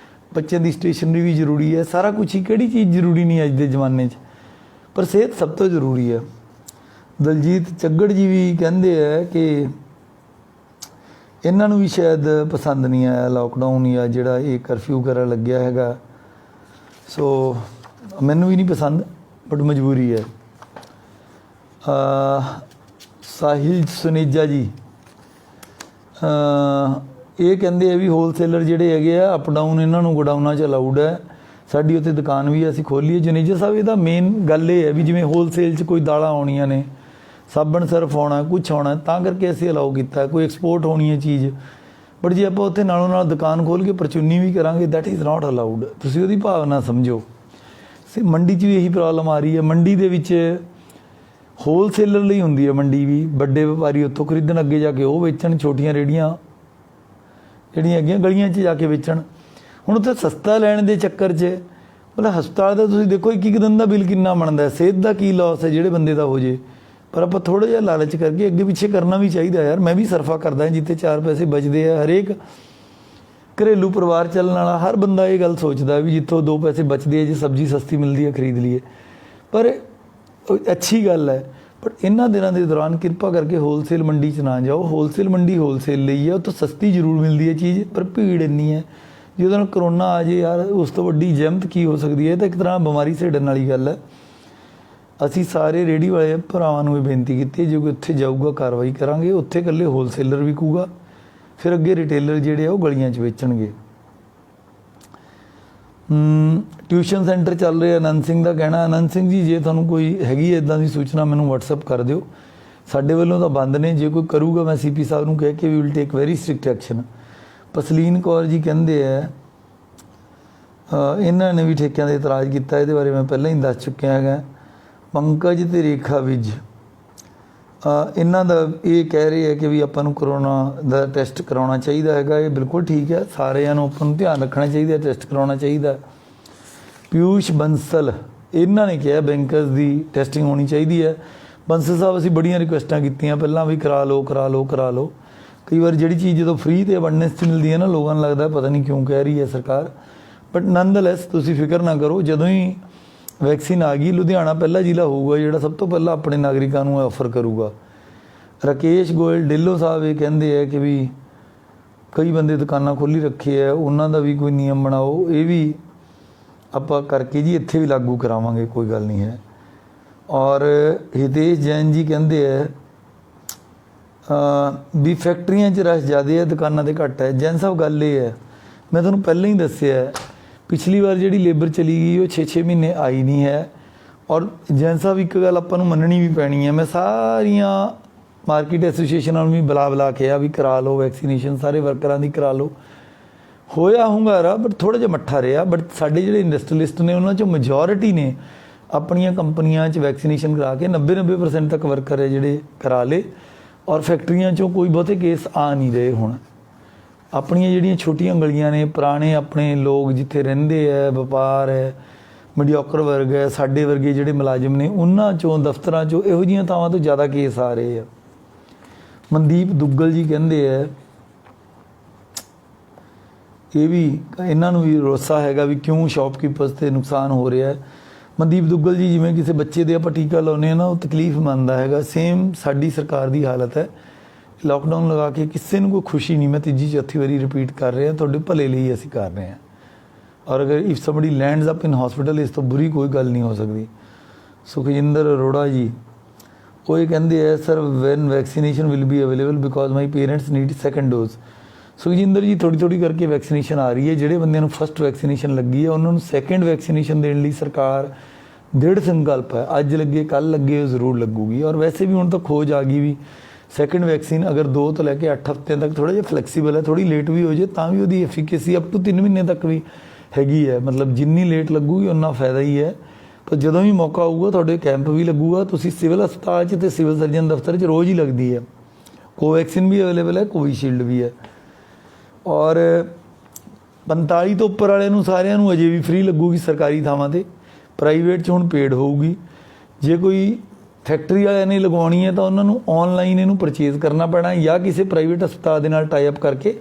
ਬੱਚਿਆਂ ਦੀ ਸਟੇਸ਼ਨਰੀ ਵੀ ਜ਼ਰੂਰੀ ਹੈ, ਸਾਰਾ ਕੁਝ ਹੀ, ਕਿਹੜੀ ਚੀਜ਼ ਜ਼ਰੂਰੀ ਨਹੀਂ ਅੱਜ ਦੇ ਜ਼ਮਾਨੇ 'ਚ, ਪਰ ਸਿਹਤ ਸਭ ਤੋਂ ਜ਼ਰੂਰੀ ਹੈ। ਦਲਜੀਤ ਚੱਗੜ ਜੀ ਵੀ ਕਹਿੰਦੇ ਹੈ ਕਿ ਇਹਨਾਂ ਨੂੰ ਵੀ ਸ਼ਾਇਦ ਪਸੰਦ ਨਹੀਂ ਆਇਆ ਲਾਕਡਾਊਨ ਜਾਂ ਜਿਹੜਾ ਇਹ ਕਰਫਿਊ ਕਰਨ ਲੱਗਿਆ ਹੈਗਾ। ਸੋ ਮੈਨੂੰ ਵੀ ਨਹੀਂ ਪਸੰਦ, ਬਟ ਮਜਬੂਰੀ ਹੈ। ਸਾਹਿਲ ਸੁਨੇਜਾ ਜੀ ਇਹ ਕਹਿੰਦੇ ਆ ਵੀ ਹੋਲਸੇਲਰ ਜਿਹੜੇ ਹੈਗੇ ਆ ਅਪ ਡਾਊਨ ਇਹਨਾਂ ਨੂੰ ਗੋਡਾਊਨਾਂ 'ਚ ਅਲਾਊਡ ਹੈ। ਸਾਡੀ ਉੱਥੇ ਦੁਕਾਨ ਵੀ ਅਸੀਂ ਖੋਲ੍ਹੀਏ। ਜਨੇਜਾ ਸਾਹਿਬ ਇਹਦਾ ਮੇਨ ਗੱਲ ਇਹ ਹੈ ਵੀ ਜਿਵੇਂ ਹੋਲਸੇਲ 'ਚ ਕੋਈ ਦਾਲਾਂ ਆਉਣੀਆਂ ਨੇ, ਸਾਬਣ ਸਰਫ ਆਉਣਾ, ਕੁਛ ਆਉਣਾ, ਤਾਂ ਕਰਕੇ ਅਸੀਂ ਅਲਾਊ ਕੀਤਾ। ਕੋਈ ਐਕਸਪੋਰਟ ਹੋਣੀ ਹੈ ਚੀਜ਼, ਬਟ ਜੇ ਆਪਾਂ ਉੱਥੇ ਨਾਲੋਂ ਨਾਲ ਦੁਕਾਨ ਖੋਲ੍ਹ ਕੇ ਪਰਚੂਨੀ ਵੀ ਕਰਾਂਗੇ, ਦੈਟ ਇਜ਼ ਨਾਟ ਅਲਾਊਡ। ਤੁਸੀਂ ਉਹਦੀ ਭਾਵਨਾ ਸਮਝੋ। ਮੰਡੀ 'ਚ ਵੀ ਇਹੀ ਪ੍ਰੋਬਲਮ ਆ ਰਹੀ ਹੈ। ਮੰਡੀ ਦੇ ਵਿੱਚ ਹੋਲਸੇਲਰ ਲਈ ਹੁੰਦੀ ਹੈ ਮੰਡੀ ਵੀ, ਵੱਡੇ ਵਪਾਰੀ ਉੱਥੋਂ ਖਰੀਦਣ, ਅੱਗੇ ਜਾ ਕੇ ਉਹ ਵੇਚਣ, ਛੋਟੀਆਂ ਰੇਹੜੀਆਂ ਜਿਹੜੀਆਂ ਹੈਗੀਆਂ ਗਲੀਆਂ 'ਚ ਜਾ ਕੇ ਵੇਚਣ। ਹੁਣ ਉੱਥੇ ਸਸਤਾ ਲੈਣ ਦੇ ਚੱਕਰ 'ਚ ਮਤਲਬ ਹਸਪਤਾਲ ਦਾ ਤੁਸੀਂ ਦੇਖੋ ਇੱਕ ਦਿਨ ਦਾ ਬਿੱਲ ਕਿੰਨਾ ਬਣਦਾ, ਸਿਹਤ ਦਾ ਕੀ ਲਾਸ ਹੈ ਜਿਹੜੇ ਬੰਦੇ ਦਾ ਹੋ ਜੇ। ਪਰ ਆਪਾਂ ਥੋੜ੍ਹਾ ਜਿਹਾ ਲਾਲਚ ਕਰਕੇ ਅੱਗੇ ਪਿੱਛੇ ਕਰਨਾ ਵੀ ਚਾਹੀਦਾ ਯਾਰ। ਮੈਂ ਵੀ ਸਰਫਾ ਕਰਦਾ ਜਿੱਥੇ 4 ਪੈਸੇ ਬਚਦੇ ਆ। ਹਰੇਕ ਘਰੇਲੂ ਪਰਿਵਾਰ ਚੱਲਣ ਵਾਲਾ ਹਰ ਬੰਦਾ ਇਹ ਗੱਲ ਸੋਚਦਾ ਵੀ ਜਿੱਥੋਂ 2 ਪੈਸੇ ਬਚਦੇ ਆ, ਜੇ ਸਬਜ਼ੀ ਸਸਤੀ ਮਿਲਦੀ ਹੈ ਖਰੀਦ ਲਈਏ। ਪਰ ਅੱਛੀ ਗੱਲ ਹੈ, ਪਰ ਇਹਨਾਂ ਦਿਨਾਂ ਦੇ ਦੌਰਾਨ ਕਿਰਪਾ ਕਰਕੇ ਹੋਲਸੇਲ ਮੰਡੀ 'ਚ ਨਾ ਜਾਓ। ਹੋਲਸੇਲ ਮੰਡੀ ਹੋਲਸੇਲ ਲਈ ਹੈ, ਉੱਥੋਂ ਸਸਤੀ ਜ਼ਰੂਰ ਮਿਲਦੀ ਹੈ ਚੀਜ਼, ਪਰ ਭੀੜ ਇੰਨੀ ਹੈ। ਜਿਹਦੇ ਨਾਲ ਕਰੋਨਾ ਆ ਜੇ ਯਾਰ, ਉਸ ਤੋਂ ਵੱਡੀ ਜ਼ਹਿਮਤ ਕੀ ਹੋ ਸਕਦੀ ਹੈ। ਇਹ ਤਾਂ ਇੱਕ ਤਰ੍ਹਾਂ ਬਿਮਾਰੀ ਛੇੜਨ ਵਾਲੀ ਗੱਲ ਹੈ। ਅਸੀਂ ਸਾਰੇ ਰੇਹੜੀ ਵਾਲੇ ਭਰਾਵਾਂ ਨੂੰ ਇਹ ਬੇਨਤੀ ਕੀਤੀ, ਜੇ ਕੋਈ ਉੱਥੇ ਜਾਊਗਾ ਕਾਰਵਾਈ ਕਰਾਂਗੇ। ਉੱਥੇ ਇਕੱਲੇ ਹੋਲਸੇਲਰ ਵਿਕੂਗਾ, ਫਿਰ ਅੱਗੇ ਰਿਟੇਲਰ ਜਿਹੜੇ ਆ ਉਹ ਗਲੀਆਂ 'ਚ ਵੇਚਣਗੇ। ਟਿਊਸ਼ਨ ਸੈਂਟਰ ਚੱਲ ਰਿਹਾ, ਆਨੰਦ ਸਿੰਘ ਦਾ ਕਹਿਣਾ। ਆਨੰਦ ਸਿੰਘ ਜੀ, ਜੇ ਤੁਹਾਨੂੰ ਕੋਈ ਹੈਗੀ ਇੱਦਾਂ ਦੀ ਸੂਚਨਾ ਮੈਨੂੰ ਵਟਸਐਪ ਕਰ ਦਿਓ। ਸਾਡੇ ਵੱਲੋਂ ਤਾਂ ਬੰਦ ਨੇ, ਜੇ ਕੋਈ ਕਰੂਗਾ ਮੈਂ CP ਸਾਹਿਬ ਨੂੰ ਕਹਿ ਕੇ we will take very strict action. Pasleen Kaur ji ਕਹਿੰਦੇ ਆ ਇਹਨਾਂ ਨੇ ਵੀ ਠੇਕਿਆਂ 'ਤੇ ਇਤਰਾਜ਼ ਕੀਤਾ, ਇਹਦੇ ਬਾਰੇ ਮੈਂ ਪਹਿਲਾਂ ਹੀ ਦੱਸ ਚੁੱਕਿਆ ਹੈਗਾ। ਪੰਕਜ ਅਤੇ ਰੇਖਾ ਵਿਜ ਇਹਨਾਂ ਦਾ ਇਹ ਕਹਿ ਰਹੇ ਹੈ ਕਿ ਵੀ ਆਪਾਂ ਨੂੰ ਕਰੋਨਾ ਦਾ ਟੈਸਟ ਕਰਾਉਣਾ ਚਾਹੀਦਾ ਹੈਗਾ। ਇਹ ਬਿਲਕੁਲ ਠੀਕ ਹੈ, ਸਾਰਿਆਂ ਨੂੰ ਆਪਾਂ ਨੂੰ ਧਿਆਨ ਰੱਖਣਾ ਚਾਹੀਦਾ, ਟੈਸਟ ਕਰਾਉਣਾ ਚਾਹੀਦਾ। ਪਿਊਸ਼ ਬੰਸਲ ਇਹਨਾਂ ਨੇ ਕਿਹਾ ਬੈਂਕਰਸ ਦੀ ਟੈਸਟਿੰਗ ਹੋਣੀ ਚਾਹੀਦੀ ਹੈ। ਬੰਸਲ ਸਾਹਿਬ, ਅਸੀਂ ਬੜੀਆਂ ਰਿਕੁਐਸਟਾਂ ਕੀਤੀਆਂ ਪਹਿਲਾਂ ਵੀ ਕਰਾ ਲਓ ਕਰਾ ਲਓ ਕਰਾ ਲਓ। ਕਈ ਵਾਰ ਜਿਹੜੀ ਚੀਜ਼ ਜਦੋਂ ਫ੍ਰੀ ਅਤੇ ਅਬੰਡੈਂਸ 'ਚ ਮਿਲਦੀ ਹੈ ਨਾ, ਲੋਕਾਂ ਨੂੰ ਲੱਗਦਾ ਪਤਾ ਨਹੀਂ ਕਿਉਂ ਕਹਿ ਰਹੀ ਹੈ ਸਰਕਾਰ। ਬਟ ਨੰਦਲੈਸ ਤੁਸੀਂ ਫਿਕਰ ਨਾ ਕਰੋ, ਜਦੋਂ ਹੀ ਵੈਕਸੀਨ ਆ ਗਈ, ਲੁਧਿਆਣਾ ਪਹਿਲਾ ਜ਼ਿਲ੍ਹਾ ਹੋਊਗਾ ਜਿਹੜਾ ਸਭ ਤੋਂ ਪਹਿਲਾਂ ਆਪਣੇ ਨਾਗਰਿਕਾਂ ਨੂੰ ਆਫਰ ਕਰੂਗਾ। ਰਾਕੇਸ਼ ਗੋਇਲ ਢਿੱਲੋਂ ਸਾਹਿਬ ਇਹ ਕਹਿੰਦੇ ਹੈ ਕਿ ਵੀ ਕਈ ਬੰਦੇ ਦੁਕਾਨਾਂ ਖੋਲ੍ਹੀ ਰੱਖੇ ਹੈ, ਉਹਨਾਂ ਦਾ ਵੀ ਕੋਈ ਨਿਯਮ ਬਣਾਓ। ਇਹ ਵੀ ਆਪਾਂ ਕਰਕੇ ਜੀ ਇੱਥੇ ਵੀ ਲਾਗੂ ਕਰਾਵਾਂਗੇ, ਕੋਈ ਗੱਲ ਨਹੀਂ ਹੈ। ਔਰ ਹਿਤੇਸ਼ ਜੈਨ ਜੀ ਕਹਿੰਦੇ ਹੈ ਵੀ ਫੈਕਟਰੀਆਂ 'ਚ ਰਸ਼ ਜ਼ਿਆਦਾ ਹੈ, ਦੁਕਾਨਾਂ 'ਤੇ ਘੱਟ ਹੈ। ਜੈਨ ਸਾਹਿਬ ਗੱਲ ਇਹ ਹੈ, ਮੈਂ ਤੁਹਾਨੂੰ ਪਹਿਲਾਂ ਹੀ ਦੱਸਿਆ, ਪਿਛਲੀ ਵਾਰ ਜਿਹੜੀ ਲੇਬਰ ਚਲੀ ਗਈ ਉਹ 6-6 ਮਹੀਨੇ ਆਈ ਨਹੀਂ ਹੈ। ਔਰ ਜੈਨ ਸਾਹਿਬ ਇੱਕ ਗੱਲ ਆਪਾਂ ਨੂੰ ਮੰਨਣੀ ਵੀ ਪੈਣੀ ਹੈ, ਮੈਂ ਸਾਰੀਆਂ ਮਾਰਕੀਟ ਐਸੋਸੀਏਸ਼ਨਾਂ ਨੂੰ ਵੀ ਬੁਲਾ ਕੇ ਵੀ ਕਰਾ ਲਓ ਵੈਕਸੀਨੇਸ਼ਨ, ਸਾਰੇ ਵਰਕਰਾਂ ਦੀ ਕਰਾ ਲਓ। ਹੋਇਆ ਹੁੰਗਾਰਾ, ਬਟ ਥੋੜ੍ਹਾ ਜਿਹਾ ਮੱਠਾ ਰਿਹਾ। ਬਟ ਸਾਡੇ ਜਿਹੜੇ ਇੰਡਸਟਰੀਲਿਸਟ ਨੇ ਉਹਨਾਂ 'ਚੋਂ ਮੈਜੋਰਿਟੀ ਨੇ ਆਪਣੀਆਂ ਕੰਪਨੀਆਂ 'ਚ ਵੈਕਸੀਨੇਸ਼ਨ ਕਰਾ ਕੇ 90% ਤੱਕ ਵਰਕਰ ਹੈ ਜਿਹੜੇ ਕਰਾ ਲਏ। ਔਰ ਫੈਕਟਰੀਆਂ 'ਚੋਂ ਕੋਈ ਬਹੁਤੇ ਕੇਸ ਆ ਨਹੀਂ ਰਹੇ ਹੁਣ। ਆਪਣੀਆਂ ਜਿਹੜੀਆਂ ਛੋਟੀਆਂ ਗਲੀਆਂ ਨੇ, ਪੁਰਾਣੇ ਆਪਣੇ ਲੋਕ ਜਿੱਥੇ ਰਹਿੰਦੇ ਹੈ, ਵਪਾਰ ਹੈ, ਮੀਡੀਓਕਰ ਵਰਗ ਹੈ, ਸਾਡੇ ਵਰਗੇ ਜਿਹੜੇ ਮੁਲਾਜ਼ਮ ਨੇ, ਉਹਨਾਂ ਚੋਂ ਦਫ਼ਤਰਾਂ ਚੋਂ ਇਹੋ ਜਿਹੀਆਂ ਥਾਵਾਂ ਤੋਂ ਜ਼ਿਆਦਾ ਕੇਸ ਆ ਰਹੇ ਆ। ਮਨਦੀਪ ਦੁੱਗਲ ਜੀ ਕਹਿੰਦੇ ਆ, ਇਹ ਵੀ ਇਹਨਾਂ ਨੂੰ ਵੀ ਰੋਸਾ ਹੈਗਾ ਵੀ ਕਿਉਂ ਸ਼ਾਪਕੀਪਰਸ 'ਤੇ ਨੁਕਸਾਨ ਹੋ ਰਿਹਾ ਹੈ। ਮਨਦੀਪ ਦੁੱਗਲ ਜੀ, ਜਿਵੇਂ ਕਿਸੇ ਬੱਚੇ ਦੇ ਆਪਾਂ ਟੀਕਾ ਲਾਉਂਦੇ ਹਾਂ ਨਾ, ਉਹ ਤਕਲੀਫ ਮੰਨਦਾ ਹੈਗਾ, ਸੇਮ ਸਾਡੀ ਸਰਕਾਰ ਦੀ ਹਾਲਤ ਹੈ। ਲਾਕਡਾਊਨ ਲਗਾ ਕੇ ਕਿਸੇ ਨੂੰ ਕੋਈ ਖੁਸ਼ੀ ਨਹੀਂ। ਮੈਂ ਤੀਜੀ ਚੌਥੀ ਵਾਰੀ ਰਿਪੀਟ ਕਰ ਰਿਹਾ, ਤੁਹਾਡੇ ਭਲੇ ਲਈ ਅਸੀਂ ਕਰ ਰਹੇ ਹਾਂ। ਔਰ ਅਗਰ if somebody lands up in hospital, ਇਸ ਤੋਂ ਬੁਰੀ ਕੋਈ ਗੱਲ ਨਹੀਂ ਹੋ ਸਕਦੀ। ਸੁਖਜਿੰਦਰ ਅਰੋੜਾ ਜੀ, ਉਹ ਇਹ ਕਹਿੰਦੇ ਹੈ, sir when vaccination will be available because my parents need second dose. Sukhjinder ji, ਥੋੜ੍ਹੀ ਕਰਕੇ ਵੈਕਸੀਨੇਸ਼ਨ ਆ ਰਹੀ ਹੈ। ਜਿਹੜੇ ਬੰਦਿਆਂ ਨੂੰ ਫਸਟ ਵੈਕਸੀਨੇਸ਼ਨ ਲੱਗੀ ਹੈ, ਉਹਨਾਂ ਨੂੰ ਸੈਕੰਡ ਵੈਕਸੀਨੇਸ਼ਨ ਦੇਣ ਲਈ ਸਰਕਾਰ ਦ੍ਰਿੜ ਸੰਕਲਪ ਹੈ। ਅੱਜ ਲੱਗੇ ਕੱਲ੍ਹ ਲੱਗੇ, ਉਹ ਜ਼ਰੂਰ ਲੱਗੂਗੀ। ਔਰ ਵੈਸੇ ਵੀ ਹੁਣ ਤਾਂ ਖੋਜ ਆ ਗਈ ਵੀ ਸੈਕੰਡ ਵੈਕਸੀਨ ਅਗਰ 2 ਤੋਂ ਲੈ ਕੇ 8 ਹਫ਼ਤਿਆਂ ਤੱਕ ਥੋੜ੍ਹਾ ਜਿਹਾ ਫਲੈਕਸੀਬਲ ਹੈ, ਥੋੜ੍ਹੀ ਲੇਟ ਵੀ ਹੋ ਜਾਏ ਤਾਂ ਵੀ ਉਹਦੀ ਐਫੀਕੇਸੀ ਅਪ ਟੂ 3 ਮਹੀਨੇ ਤੱਕ ਵੀ ਹੈਗੀ ਹੈ। ਮਤਲਬ ਜਿੰਨੀ ਲੇਟ ਲੱਗੂਗੀ ਉਨਾ ਫਾਇਦਾ ਹੀ ਹੈ। ਪਰ ਜਦੋਂ ਵੀ ਮੌਕਾ ਆਊਗਾ ਤੁਹਾਡੇ ਕੈਂਪ ਵੀ ਲੱਗੂਗਾ। ਤੁਸੀਂ ਸਿਵਲ ਹਸਪਤਾਲ 'ਚ ਅਤੇ ਸਿਵਲ ਸਰਜਨ ਦਫ਼ਤਰ 'ਚ ਰੋਜ਼ ਹੀ ਲੱਗਦੀ ਹੈ। ਕੋਵੈਕਸੀਨ ਵੀ ਅਵੇਲੇਬਲ ਹੈ, ਕੋਵੀਸ਼ੀਲਡ ਵੀ ਹੈ। ਔਰ 45 ਤੋਂ ਉੱਪਰ ਵਾਲਿਆਂ ਨੂੰ ਸਾਰਿਆਂ ਨੂੰ ਅਜੇ ਵੀ ਫ੍ਰੀ ਲੱਗੂਗੀ ਸਰਕਾਰੀ ਥਾਵਾਂ 'ਤੇ। ਪ੍ਰਾਈਵੇਟ 'ਚ ਹੁਣ ਪੇਡ ਹੋਊਗੀ। ਜੇ ਕੋਈ ਫੈਕਟਰੀ ਵਾਲਿਆਂ ਨੇ ਲਗਵਾਉਣੀ ਹੈ ਤਾਂ ਉਹਨਾਂ ਨੂੰ ਔਨਲਾਈਨ ਇਹਨੂੰ ਪਰਚੇਜ਼ ਕਰਨਾ ਪੈਣਾ, ਜਾਂ ਕਿਸੇ ਪ੍ਰਾਈਵੇਟ ਹਸਪਤਾਲ ਦੇ ਨਾਲ ਟਾਈ ਅਪ ਕਰਕੇ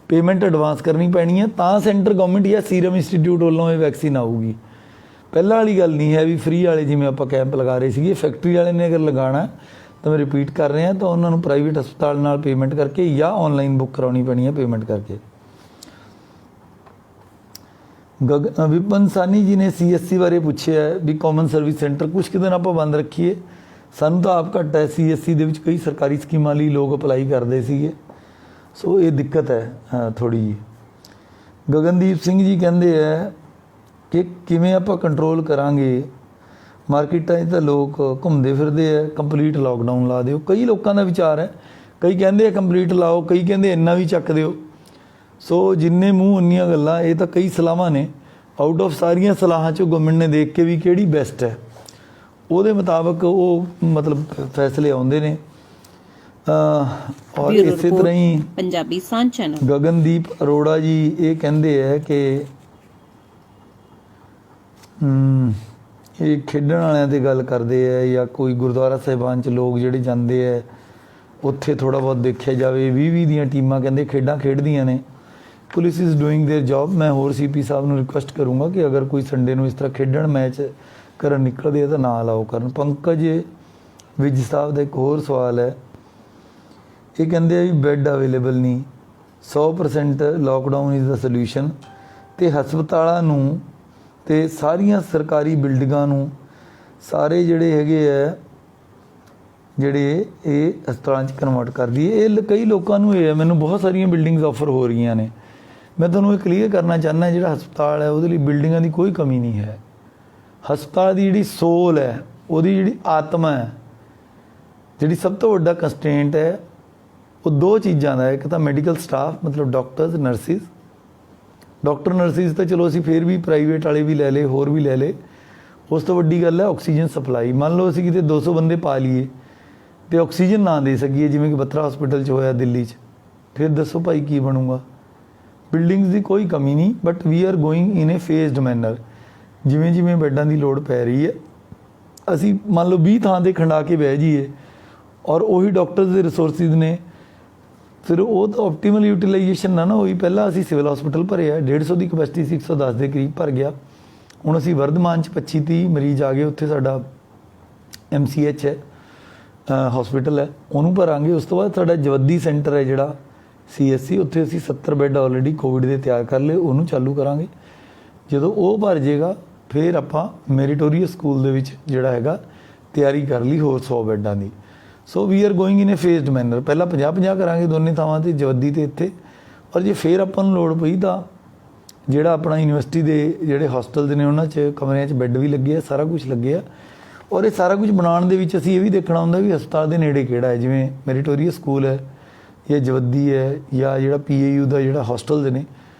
ਪੇਮੈਂਟ ਐਡਵਾਂਸ ਕਰਨੀ ਪੈਣੀ ਹੈ, ਤਾਂ ਸੈਂਟਰ ਗਵਰਨਮੈਂਟ ਜਾਂ ਸੀਰਮ ਇੰਸਟੀਚਿਊਟ ਵੱਲੋਂ ਇਹ ਵੈਕਸੀਨ ਆਊਗੀ। ਪਹਿਲਾਂ ਵਾਲੀ ਗੱਲ ਨਹੀਂ ਹੈ ਵੀ ਫ੍ਰੀ ਵਾਲੇ ਜਿਵੇਂ ਆਪਾਂ ਕੈਂਪ ਲਗਾ ਰਹੇ ਸੀਗੇ। ਫੈਕਟਰੀ ਵਾਲੇ ਨੇ ਅਗਰ ਲਗਾਉਣਾ ਤਾਂ ਮੈਂ ਰਿਪੀਟ ਕਰ ਰਿਹਾ, ਤਾਂ ਉਹਨਾਂ ਨੂੰ ਪ੍ਰਾਈਵੇਟ ਹਸਪਤਾਲ ਨਾਲ ਪੇਮੈਂਟ ਕਰਕੇ ਜਾਂ ਔਨਲਾਈਨ ਬੁੱਕ ਕਰਾਉਣੀ ਪੈਣੀ ਹੈ ਪੇਮੈਂਟ ਕਰਕੇ। ਵਿਪਨ ਸਾਨੀ ਜੀ ਨੇ CSC ਬਾਰੇ ਪੁੱਛਿਆ ਵੀ ਕਾਮਨ ਸਰਵਿਸ ਸੈਂਟਰ ਕੁਛ ਕੁ ਦਿਨ ਆਪਾਂ ਬੰਦ ਰੱਖੀਏ। ਸਾਨੂੰ ਤਾਂ ਆਪ ਘੱਟ ਹੈ, CSC ਦੇ ਵਿੱਚ ਕਈ ਸਰਕਾਰੀ ਸਕੀਮਾਂ ਲਈ ਲੋਕ ਅਪਲਾਈ ਕਰਦੇ ਸੀਗੇ, ਸੋ ਇਹ ਦਿੱਕਤ ਹੈ ਥੋੜ੍ਹੀ ਜਿਹੀ। ਗਗਨਦੀਪ ਸਿੰਘ ਜੀ ਕਹਿੰਦੇ ਹੈ ਕਿ ਕਿਵੇਂ ਆਪਾਂ ਕੰਟਰੋਲ ਕਰਾਂਗੇ, ਮਾਰਕੀਟਾਂ 'ਚ ਤਾਂ ਲੋਕ ਘੁੰਮਦੇ ਫਿਰਦੇ ਹੈ, ਕੰਪਲੀਟ ਲਾਕਡਾਊਨ ਲਾ ਦਿਓ। ਕਈ ਲੋਕਾਂ ਦਾ ਵਿਚਾਰ ਹੈ, ਕਈ ਕਹਿੰਦੇ ਆ ਕੰਪਲੀਟ ਲਾਓ, ਕਈ ਕਹਿੰਦੇ ਇੰਨਾ ਵੀ ਚੱਕ ਦਿਓ। ਸੋ ਜਿੰਨੇ ਮੂੰਹ ਉਨੀਆਂ ਗੱਲਾਂ, ਇਹ ਤਾਂ ਕਈ ਸਲਾਹਾਂ ਨੇ। ਆਊਟ ਆਫ ਸਾਰੀਆਂ ਸਲਾਹਾਂ 'ਚੋਂ ਗਵਰਨਮੈਂਟ ਨੇ ਦੇਖ ਕੇ ਵੀ ਕਿਹੜੀ ਬੈਸਟ ਹੈ, ਉਹਦੇ ਮੁਤਾਬਕ ਉਹ ਮਤਲਬ ਫੈਸਲੇ ਆਉਂਦੇ ਨੇ। ਔਰ ਇਸੇ ਤਰ੍ਹਾਂ ਹੀ ਪੰਜਾਬੀ ਸਾਂਝਾ ਗਗਨਦੀਪ ਅਰੋੜਾ ਜੀ ਇਹ ਕਹਿੰਦੇ ਹੈ ਕਿ ਇਹ ਖੇਡਣ ਵਾਲਿਆਂ 'ਤੇ ਗੱਲ ਕਰਦੇ ਹੈ, ਜਾਂ ਕੋਈ ਗੁਰਦੁਆਰਾ ਸਾਹਿਬਾਨ 'ਚ ਲੋਕ ਜਿਹੜੇ ਜਾਂਦੇ ਹੈ ਉੱਥੇ ਥੋੜ੍ਹਾ ਬਹੁਤ ਦੇਖਿਆ ਜਾਵੇ। 20-20 ਦੀਆਂ ਟੀਮਾਂ ਕਹਿੰਦੇ ਖੇਡਾਂ ਖੇਡਦੀਆਂ ਨੇ। Police is doing there job. ਮੈਂ ਹੋਰ CP ਸਾਹਿਬ ਨੂੰ ਰਿਕੁਐਸਟ ਕਰੂੰਗਾ ਕਿ ਅਗਰ ਕੋਈ ਸੰਡੇ ਨੂੰ ਇਸ ਤਰ੍ਹਾਂ ਖੇਡਣ ਮੈਚ ਕਰਨ ਨਿਕਲਦੇ ਆ ਤਾਂ ਨਾ ਅਲਾਓ ਕਰਨ। ਪੰਕਜ ਵਿਜ ਸਾਹਿਬ ਦਾ ਇੱਕ ਹੋਰ ਸਵਾਲ ਹੈ, ਇਹ ਕਹਿੰਦੇ ਆ ਵੀ ਬੈੱਡ ਅਵੇਲੇਬਲ ਨਹੀਂ, 100% ਲਾਕਡਾਊਨ ਇਜ਼ ਦਾ ਸੋਲਿਊਸ਼ਨ। ਅਤੇ ਹਸਪਤਾਲਾਂ ਨੂੰ ਅਤੇ ਸਾਰੀਆਂ ਸਰਕਾਰੀ ਬਿਲਡਿੰਗਾਂ ਨੂੰ ਸਾਰੇ ਜਿਹੜੇ ਹੈਗੇ ਹੈ, ਜਿਹੜੇ ਇਹ ਹਸਪਤਾਲਾਂ 'ਚ ਕਨਵਰਟ ਕਰ ਦਈਏ। ਇਹ ਕਈ ਲੋਕਾਂ ਨੂੰ ਇਹ ਹੈ, ਮੈਨੂੰ ਬਹੁਤ ਸਾਰੀਆਂ ਬਿਲਡਿੰਗਸ ਆਫਰ ਹੋ ਰਹੀਆਂ ਨੇ। ਮੈਂ ਤੁਹਾਨੂੰ ਇਹ ਕਲੀਅਰ ਕਰਨਾ ਚਾਹੁੰਦਾ, ਜਿਹੜਾ ਹਸਪਤਾਲ ਹੈ ਉਹਦੇ ਲਈ ਬਿਲਡਿੰਗਾਂ ਦੀ ਕੋਈ ਕਮੀ ਨਹੀਂ ਹੈ। ਹਸਪਤਾਲ ਦੀ ਜਿਹੜੀ ਸੋਲ ਹੈ, ਉਹਦੀ ਜਿਹੜੀ ਆਤਮਾ ਹੈ, ਜਿਹੜੀ ਸਭ ਤੋਂ ਵੱਡਾ ਕੰਸਟ੍ਰੇਂਟ ਹੈ, ਉਹ 2 ਚੀਜ਼ਾਂ ਦਾ। ਇੱਕ ਤਾਂ ਮੈਡੀਕਲ ਸਟਾਫ, ਮਤਲਬ ਡਾਕਟਰਸ ਨਰਸਿਸ। ਡਾਕਟਰ ਨਰਸਿਸ ਤਾਂ ਚਲੋ ਅਸੀਂ ਫਿਰ ਵੀ ਪ੍ਰਾਈਵੇਟ ਵਾਲੇ ਵੀ ਲੈ ਲਏ, ਹੋਰ ਵੀ ਲੈ ਲਏ। ਉਸ ਤੋਂ ਵੱਡੀ ਗੱਲ ਹੈ ਆਕਸੀਜਨ ਸਪਲਾਈ। ਮੰਨ ਲਓ ਅਸੀਂ ਕਿਤੇ 200 ਬੰਦੇ ਪਾ ਲਈਏ ਅਤੇ ਆਕਸੀਜਨ ਨਾ ਦੇ ਸਕੀਏ, ਜਿਵੇਂ ਕਿ ਬੱਤਰਾ ਹਸਪੀਟਲ 'ਚ ਹੋਇਆ ਦਿੱਲੀ 'ਚ, ਫਿਰ ਦੱਸੋ ਭਾਈ ਕੀ ਬਣੂਗਾ। ਬਿਲਡਿੰਗਸ ਦੀ ਕੋਈ ਕਮੀ ਨਹੀਂ, but we are going in a phased manner. ਜਿਵੇਂ ਜਿਵੇਂ ਬੈੱਡਾਂ ਦੀ ਲੋੜ ਪੈ ਰਹੀ ਹੈ, ਅਸੀਂ ਮੰਨ ਲਓ 20 ਥਾਂ 'ਤੇ ਖੰਡਾ ਕੇ ਬਹਿ ਜਾਈਏ, ਔਰ ਉਹੀ ਡਾਕਟਰਸ ਦੇ ਰਿਸੋਰਸਿਸ ਨੇ, ਫਿਰ ਉਹ ਤਾਂ ਆਪਟੀਮਲ ਯੂਟੀਲਾਈਜੇਸ਼ਨ ਨਾ ਹੋਈ। ਪਹਿਲਾਂ ਅਸੀਂ ਸਿਵਲ ਹਸਪੀਟਲ ਭਰਿਆ, 150 ਦੀ ਕਪੈਸਿਟੀ ਸੀ, 110 ਦੇ ਕਰੀਬ ਭਰ ਗਿਆ। ਹੁਣ ਅਸੀਂ ਵਰਧਮਾਨ 'ਚ 25-30 ਮਰੀਜ਼ ਆ ਗਏ, ਉੱਥੇ ਸਾਡਾ MCH ਹੈ, ਹਸਪੀਟਲ ਹੈ, ਉਹਨੂੰ ਭਰਾਂਗੇ। ਉਸ ਤੋਂ ਬਾਅਦ ਸਾਡਾ ਜਵੱਦੀ ਸੈਂਟਰ ਹੈ ਜਿਹੜਾ CSC, ਉੱਥੇ ਅਸੀਂ 70 ਬੈੱਡ ਆਲਰੇਡੀ ਕੋਵਿਡ ਦੇ ਤਿਆਰ ਕਰ ਲਏ, ਉਹਨੂੰ ਚਾਲੂ ਕਰਾਂਗੇ। ਜਦੋਂ ਉਹ ਭਰ ਜਾਏਗਾ ਫਿਰ ਆਪਾਂ ਮੈਰੀਟੋਰੀਅਸ ਸਕੂਲ ਦੇ ਵਿੱਚ ਜਿਹੜਾ ਹੈਗਾ ਤਿਆਰੀ ਕਰ ਲਈ ਹੋਰ 100 ਬੈੱਡਾਂ ਦੀ। So we are going in a phased manner. ਪਹਿਲਾਂ 50-50 ਕਰਾਂਗੇ ਦੋਨੇ ਥਾਵਾਂ 'ਤੇ, ਜਵੱਦੀ ਅਤੇ ਇੱਥੇ। ਔਰ ਜੇ ਫਿਰ ਆਪਾਂ ਨੂੰ ਲੋੜ ਪਈ ਤਾਂ ਜਿਹੜਾ ਆਪਣਾ ਯੂਨੀਵਰਸਿਟੀ ਦੇ ਜਿਹੜੇ ਹੋਸਟਲਸ ਨੇ ਉਹਨਾਂ 'ਚ ਕਮਰਿਆਂ 'ਚ ਬੈੱਡ ਵੀ ਲੱਗੇ ਆ, ਸਾਰਾ ਕੁਝ ਲੱਗਿਆ। ਔਰ ਇਹ ਸਾਰਾ ਕੁਝ ਬਣਾਉਣ ਦੇ ਵਿੱਚ ਅਸੀਂ ਇਹ ਵੀ ਦੇਖਣਾ ਹੁੰਦਾ ਵੀ ਹਸਪਤਾਲ ਦੇ ਨੇੜੇ ਕਿਹੜਾ ਹੈ, ਜਿਵੇਂ ਮੈਰੀਟੋਰੀਅਸ ਸਕੂਲ ਹੈ ਜਾਂ ਜਵੱਦੀ ਹੈ, ਜਾਂ ਜਿਹੜਾ PAU ਦਾ ਜਿਹੜਾ ਹੋਸਟਲਸ ਨੇ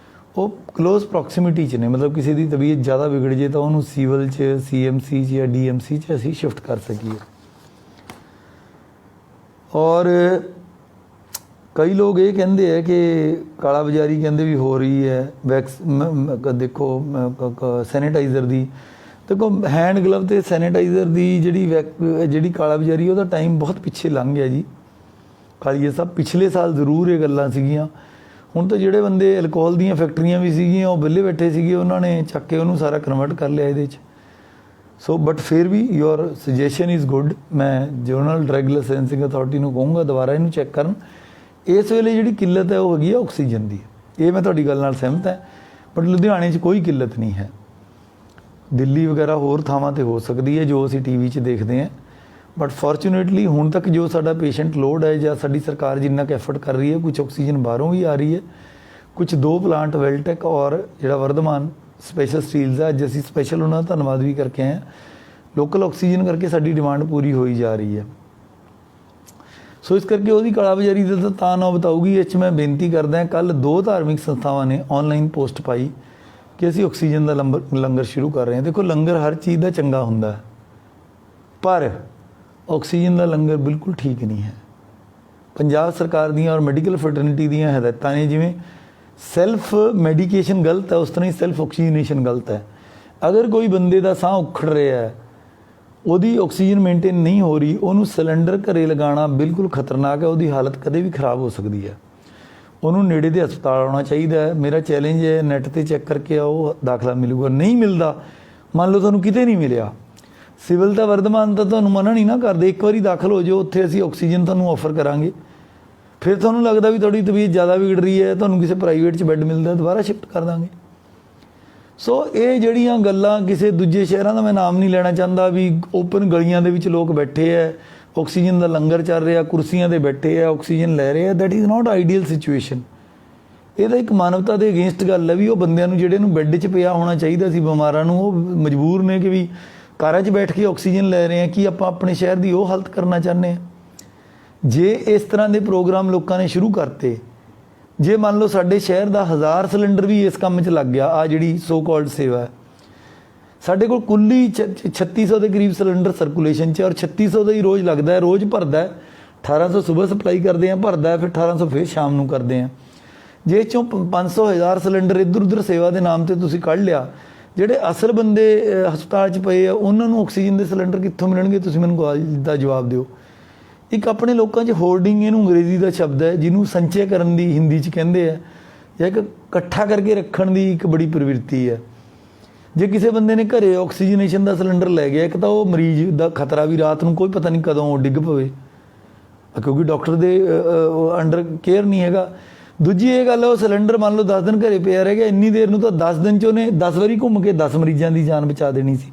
ਉਹ ਕਲੋਜ਼ ਪ੍ਰੋਕਸੀਮਿਟੀ 'ਚ ਨੇ। ਮਤਲਬ ਕਿਸੇ ਦੀ ਤਬੀਅਤ ਜ਼ਿਆਦਾ ਵਿਗੜ ਜੇ ਤਾਂ ਉਹਨੂੰ ਸਿਵਲ 'ਚ, CMC 'ਚ ਜਾਂ DMC 'ਚ ਅਸੀਂ ਸ਼ਿਫਟ ਕਰ ਸਕੀਏ। ਔਰ कई लोग ये कहते हैं कि काला बाजारी कहते भी हो रही है वैक्स देखो सैनिटाइज़र की देखो हैंड ग्लव तो सैनिटाइज़र की जी काला बाजारी ਉਹਦਾ टाइम बहुत पिछे लंघ गया जी। कालीए साहब पिछले साल जरूर ये गल्लां सीगीਆਂ ਹੁਣ ਤਾਂ ਜਿਹੜੇ ਬੰਦੇ ਅਲਕੋਹਲ ਦੀਆਂ ਫੈਕਟਰੀਆਂ ਵੀ ਸੀਗੀਆਂ ਉਹ ਵਿਹਲੇ ਬੈਠੇ ਸੀਗੇ ਉਹਨਾਂ ਨੇ ਚੱਕ ਕੇ ਉਹਨੂੰ ਸਾਰਾ ਕਨਵਰਟ ਕਰ ਲਿਆ ਇਹਦੇ 'ਚ। ਸੋ ਬਟ ਫਿਰ ਵੀ ਯੋਰ ਸੁਜੈਸ਼ਨ ਇਜ਼ ਗੁੱਡ। ਮੈਂ ਜਨਰਲ ਡਰੱਗ ਲਾਇਸੈਂਸਿੰਗ ਅਥਾਰਟੀ ਨੂੰ ਕਹੂੰਗਾ ਦੁਬਾਰਾ ਇਹਨੂੰ ਚੈੱਕ ਕਰਨ। ਇਸ ਵੇਲੇ ਜਿਹੜੀ ਕਿੱਲਤ ਹੈ ਉਹ ਹੈਗੀ ਆ ਆਕਸੀਜਨ ਦੀ। ਇਹ ਮੈਂ ਤੁਹਾਡੀ ਗੱਲ ਨਾਲ ਸਹਿਮਤ ਹੈ ਬਟ ਲੁਧਿਆਣੇ 'ਚ ਕੋਈ ਕਿੱਲਤ ਨਹੀਂ ਹੈ। ਦਿੱਲੀ ਵਗੈਰਾ ਹੋਰ ਥਾਵਾਂ 'ਤੇ ਹੋ ਸਕਦੀ ਹੈ ਜੋ ਅਸੀਂ TV 'ਚ ਦੇਖਦੇ ਹਾਂ बट फॉर्चुनेटली हुण तक जो साडा पेशेंट लोड है ਜਾਂ ਸਾਡੀ ਸਰਕਾਰ ਜਿੰਨਾ ਕੁ ਐਫਰਟ ਕਰ ਰਹੀ ਹੈ कुछ ऑक्सीजन बाहरों भी आ रही है कुछ 2 प्लांट वेलटेक और ਜਿਹੜਾ वर्धमान स्पेशल स्टील्स है। अज ਅਸੀਂ स्पेशल ਉਹਨਾਂ ਦਾ ਧੰਨਵਾਦ ਵੀ ਕਰਕੇ ਆਏ ਹਾਂ। लोकल ऑक्सीजन करके साडी डिमांड पूरी होई जा रही है। सो इस करके ਉਹਦੀ ਕਾਲਾਬਾਜ਼ਾਰੀ ਦਾ ਤਾਂ ਨਾ ਬਤਾਊਗੀ। ਇਹ 'ਚ ਮੈਂ ਬੇਨਤੀ ਕਰਦਾ ਕੱਲ 2 ਧਾਰਮਿਕ ਸੰਸਥਾਵਾਂ ਨੇ ਆਨਲਾਈਨ ਪੋਸਟ ਪਾਈ ਕਿ ਅਸੀਂ ਆਕਸੀਜਨ ਦਾ ਲੰਗਰ ਸ਼ੁਰੂ ਕਰ ਰਹੇ ਹਾਂ। ਦੇਖੋ ਲੰਗਰ ਹਰ ਚੀਜ਼ ਦਾ ਚੰਗਾ ਹੁੰਦਾ ਹੈ ਪਰ ਆਕਸੀਜਨ ਦਾ ਲੰਗਰ ਬਿਲਕੁਲ ਠੀਕ ਨਹੀਂ ਹੈ। ਪੰਜਾਬ ਸਰਕਾਰ ਦੀਆਂ ਔਰ ਮੈਡੀਕਲ ਫਰਟਰਨਿਟੀ ਦੀਆਂ ਹਦਾਇਤਾਂ ਨੇ ਜਿਵੇਂ ਸੈਲਫ ਮੈਡੀਕੇਸ਼ਨ ਗਲਤ ਹੈ ਉਸ ਤਰ੍ਹਾਂ ਹੀ ਸੈਲਫ ਆਕਸੀਜਨੇਸ਼ਨ ਗਲਤ ਹੈ। ਅਗਰ ਕੋਈ ਬੰਦੇ ਦਾ ਸਾਹ ਉਖੜ ਰਿਹਾ ਹੈ ਉਹਦੀ ਆਕਸੀਜਨ ਮੇਨਟੇਨ ਨਹੀਂ ਹੋ ਰਹੀ ਉਹਨੂੰ ਸਿਲੰਡਰ ਘਰੇ ਲਗਾਉਣਾ ਬਿਲਕੁਲ ਖਤਰਨਾਕ ਹੈ। ਉਹਦੀ ਹਾਲਤ ਕਦੇ ਵੀ ਖਰਾਬ ਹੋ ਸਕਦੀ ਹੈ। ਉਹਨੂੰ ਨੇੜੇ ਦੇ ਹਸਪਤਾਲ ਆਉਣਾ ਚਾਹੀਦਾ ਹੈ। ਮੇਰਾ ਚੈਲੰਜ ਹੈ ਨੈੱਟ 'ਤੇ ਚੈੱਕ ਕਰਕੇ ਆਓ ਦਾਖਲਾ ਮਿਲੂਗਾ। ਨਹੀਂ ਮਿਲਦਾ ਮੰਨ ਲਓ ਤੁਹਾਨੂੰ ਕਿਤੇ ਨਹੀਂ ਮਿਲਿਆ ਸਿਵਲ ਤਾਂ ਵਰਧਮਾਨ ਤਾਂ ਤੁਹਾਨੂੰ ਮਨਾ ਨਹੀਂ ਨਾ ਕਰਦੇ। ਇੱਕ ਵਾਰੀ ਦਾਖਲ ਹੋ ਜਾਓ ਉੱਥੇ ਅਸੀਂ ਆਕਸੀਜਨ ਤੁਹਾਨੂੰ ਆਫਰ ਕਰਾਂਗੇ। ਫਿਰ ਤੁਹਾਨੂੰ ਲੱਗਦਾ ਵੀ ਤੁਹਾਡੀ ਤਬੀਅਤ ਜ਼ਿਆਦਾ ਵਿਗੜ ਰਹੀ ਹੈ ਤੁਹਾਨੂੰ ਕਿਸੇ ਪ੍ਰਾਈਵੇਟ 'ਚ ਬੈੱਡ ਮਿਲਦਾ ਦੁਬਾਰਾ ਸ਼ਿਫਟ ਕਰ ਦਾਂਗੇ। ਸੋ ਇਹ ਜਿਹੜੀਆਂ ਗੱਲਾਂ ਕਿਸੇ ਦੂਜੇ ਸ਼ਹਿਰਾਂ ਦਾ ਮੈਂ ਨਾਮ ਨਹੀਂ ਲੈਣਾ ਚਾਹੁੰਦਾ ਵੀ ਓਪਨ ਗਲੀਆਂ ਦੇ ਵਿੱਚ ਲੋਕ ਬੈਠੇ ਹੈ ਆਕਸੀਜਨ ਦਾ ਲੰਗਰ ਚੱਲ ਰਿਹਾ ਕੁਰਸੀਆਂ 'ਤੇ ਬੈਠੇ ਹੈ ਆਕਸੀਜਨ ਲੈ ਰਹੇ ਹੈ that is not ideal situation. ਇਹ ਤਾਂ ਇੱਕ ਮਾਨਵਤਾ ਦੇ ਅਗੇਂਸਟ ਗੱਲ ਹੈ ਵੀ ਉਹ ਬੰਦਿਆਂ ਨੂੰ ਜਿਹੜੇ ਨੂੰ ਬੈੱਡ 'ਚ ਪਿਆ ਹੋਣਾ ਚਾਹੀਦਾ ਸੀ ਬਿਮਾਰਾਂ ਨੂੰ ਉਹ ਮਜਬੂਰ ਨੇ ਕਿ ਵੀ ਕਾਰਾਂ 'ਚ ਬੈਠ ਕੇ ਆਕਸੀਜਨ ਲੈ ਰਹੇ ਹਾਂ। ਕੀ ਆਪਾਂ ਆਪਣੇ ਸ਼ਹਿਰ ਦੀ ਉਹ ਹਾਲਤ ਕਰਨਾ ਚਾਹੁੰਦੇ ਹਾਂ। ਜੇ ਇਸ ਤਰ੍ਹਾਂ ਦੇ ਪ੍ਰੋਗਰਾਮ ਲੋਕਾਂ ਨੇ ਸ਼ੁਰੂ ਕਰਤੇ ਜੇ ਮੰਨ ਲਓ ਸਾਡੇ ਸ਼ਹਿਰ ਦਾ 1000 ਸਿਲੰਡਰ ਵੀ ਇਸ ਕੰਮ 'ਚ ਲੱਗ ਗਿਆ ਆ ਜਿਹੜੀ ਸੋ ਕਾਲਡ ਸੇਵਾ ਹੈ ਸਾਡੇ ਕੋਲ ਕੁੱਲ ਹੀ 3600 ਦੇ ਕਰੀਬ ਸਿਲੰਡਰ ਸਰਕੂਲੇਸ਼ਨ 'ਚ ਔਰ 3600 ਦਾ ਹੀ ਰੋਜ਼ ਲੱਗਦਾ ਹੈ ਰੋਜ਼ ਭਰਦਾ ਹੈ। 1800 ਸਵੇਰ ਸਪਲਾਈ ਕਰਦੇ ਹਾਂ ਭਰਦਾ ਹੈ ਫਿਰ 1800 ਫਿਰ ਸ਼ਾਮ ਨੂੰ ਕਰਦੇ ਹਾਂ। ਜੇ ਚੋਂ 500 1000 ਸਿਲੰਡਰ ਇੱਧਰ ਉੱਧਰ ਸੇਵਾ ਦੇ ਨਾਮ 'ਤੇ ਤੁਸੀਂ ਕੱਢ ਲਿਆ ਜਿਹੜੇ ਅਸਲ ਬੰਦੇ ਹਸਪਤਾਲ 'ਚ ਪਏ ਆ ਉਹਨਾਂ ਨੂੰ ਆਕਸੀਜਨ ਦੇ ਸਿਲੰਡਰ ਕਿੱਥੋਂ ਮਿਲਣਗੇ ਤੁਸੀਂ ਮੈਨੂੰ ਗੱਲ ਦਾ ਜਵਾਬ ਦਿਓ। ਇੱਕ ਆਪਣੇ ਲੋਕਾਂ 'ਚ ਹੋਰਡਿੰਗ ਇਹਨੂੰ ਅੰਗਰੇਜ਼ੀ ਦਾ ਸ਼ਬਦ ਹੈ ਜਿਹਨੂੰ ਸੰਚੇ ਕਰਨ ਦੀ ਹਿੰਦੀ 'ਚ ਕਹਿੰਦੇ ਆ ਜਾਂ ਇੱਕ ਇਕੱਠਾ ਕਰਕੇ ਰੱਖਣ ਦੀ ਇੱਕ ਬੜੀ ਪ੍ਰਵਿਰਤੀ ਹੈ। ਜੇ ਕਿਸੇ ਬੰਦੇ ਨੇ ਘਰੇ ਆਕਸੀਜਨੇਸ਼ਨ ਦਾ ਸਿਲੰਡਰ ਲੈ ਗਿਆ ਇੱਕ ਤਾਂ ਉਹ ਮਰੀਜ਼ ਦਾ ਖਤਰਾ ਵੀ ਰਾਤ ਨੂੰ ਕੋਈ ਪਤਾ ਨਹੀਂ ਕਦੋਂ ਡਿੱਗ ਪਵੇ ਕਿਉਂਕਿ ਡਾਕਟਰ ਦੇ ਅੰਡਰ ਕੇਅਰ ਨਹੀਂ ਹੈਗਾ। ਦੂਜੀ ਇਹ ਗੱਲ ਉਹ ਸਿਲੰਡਰ ਮੰਨ ਲਓ 10 ਦਿਨ ਘਰੇ ਪਿਆ ਰਹਿ ਗਿਆ ਇੰਨੀ ਦੇਰ ਨੂੰ ਤਾਂ 10 ਦਿਨ 'ਚ ਉਹਨੇ 10 ਵਾਰੀ ਘੁੰਮ ਕੇ 10 ਮਰੀਜ਼ਾਂ ਦੀ ਜਾਨ ਬਚਾ ਦੇਣੀ ਸੀ।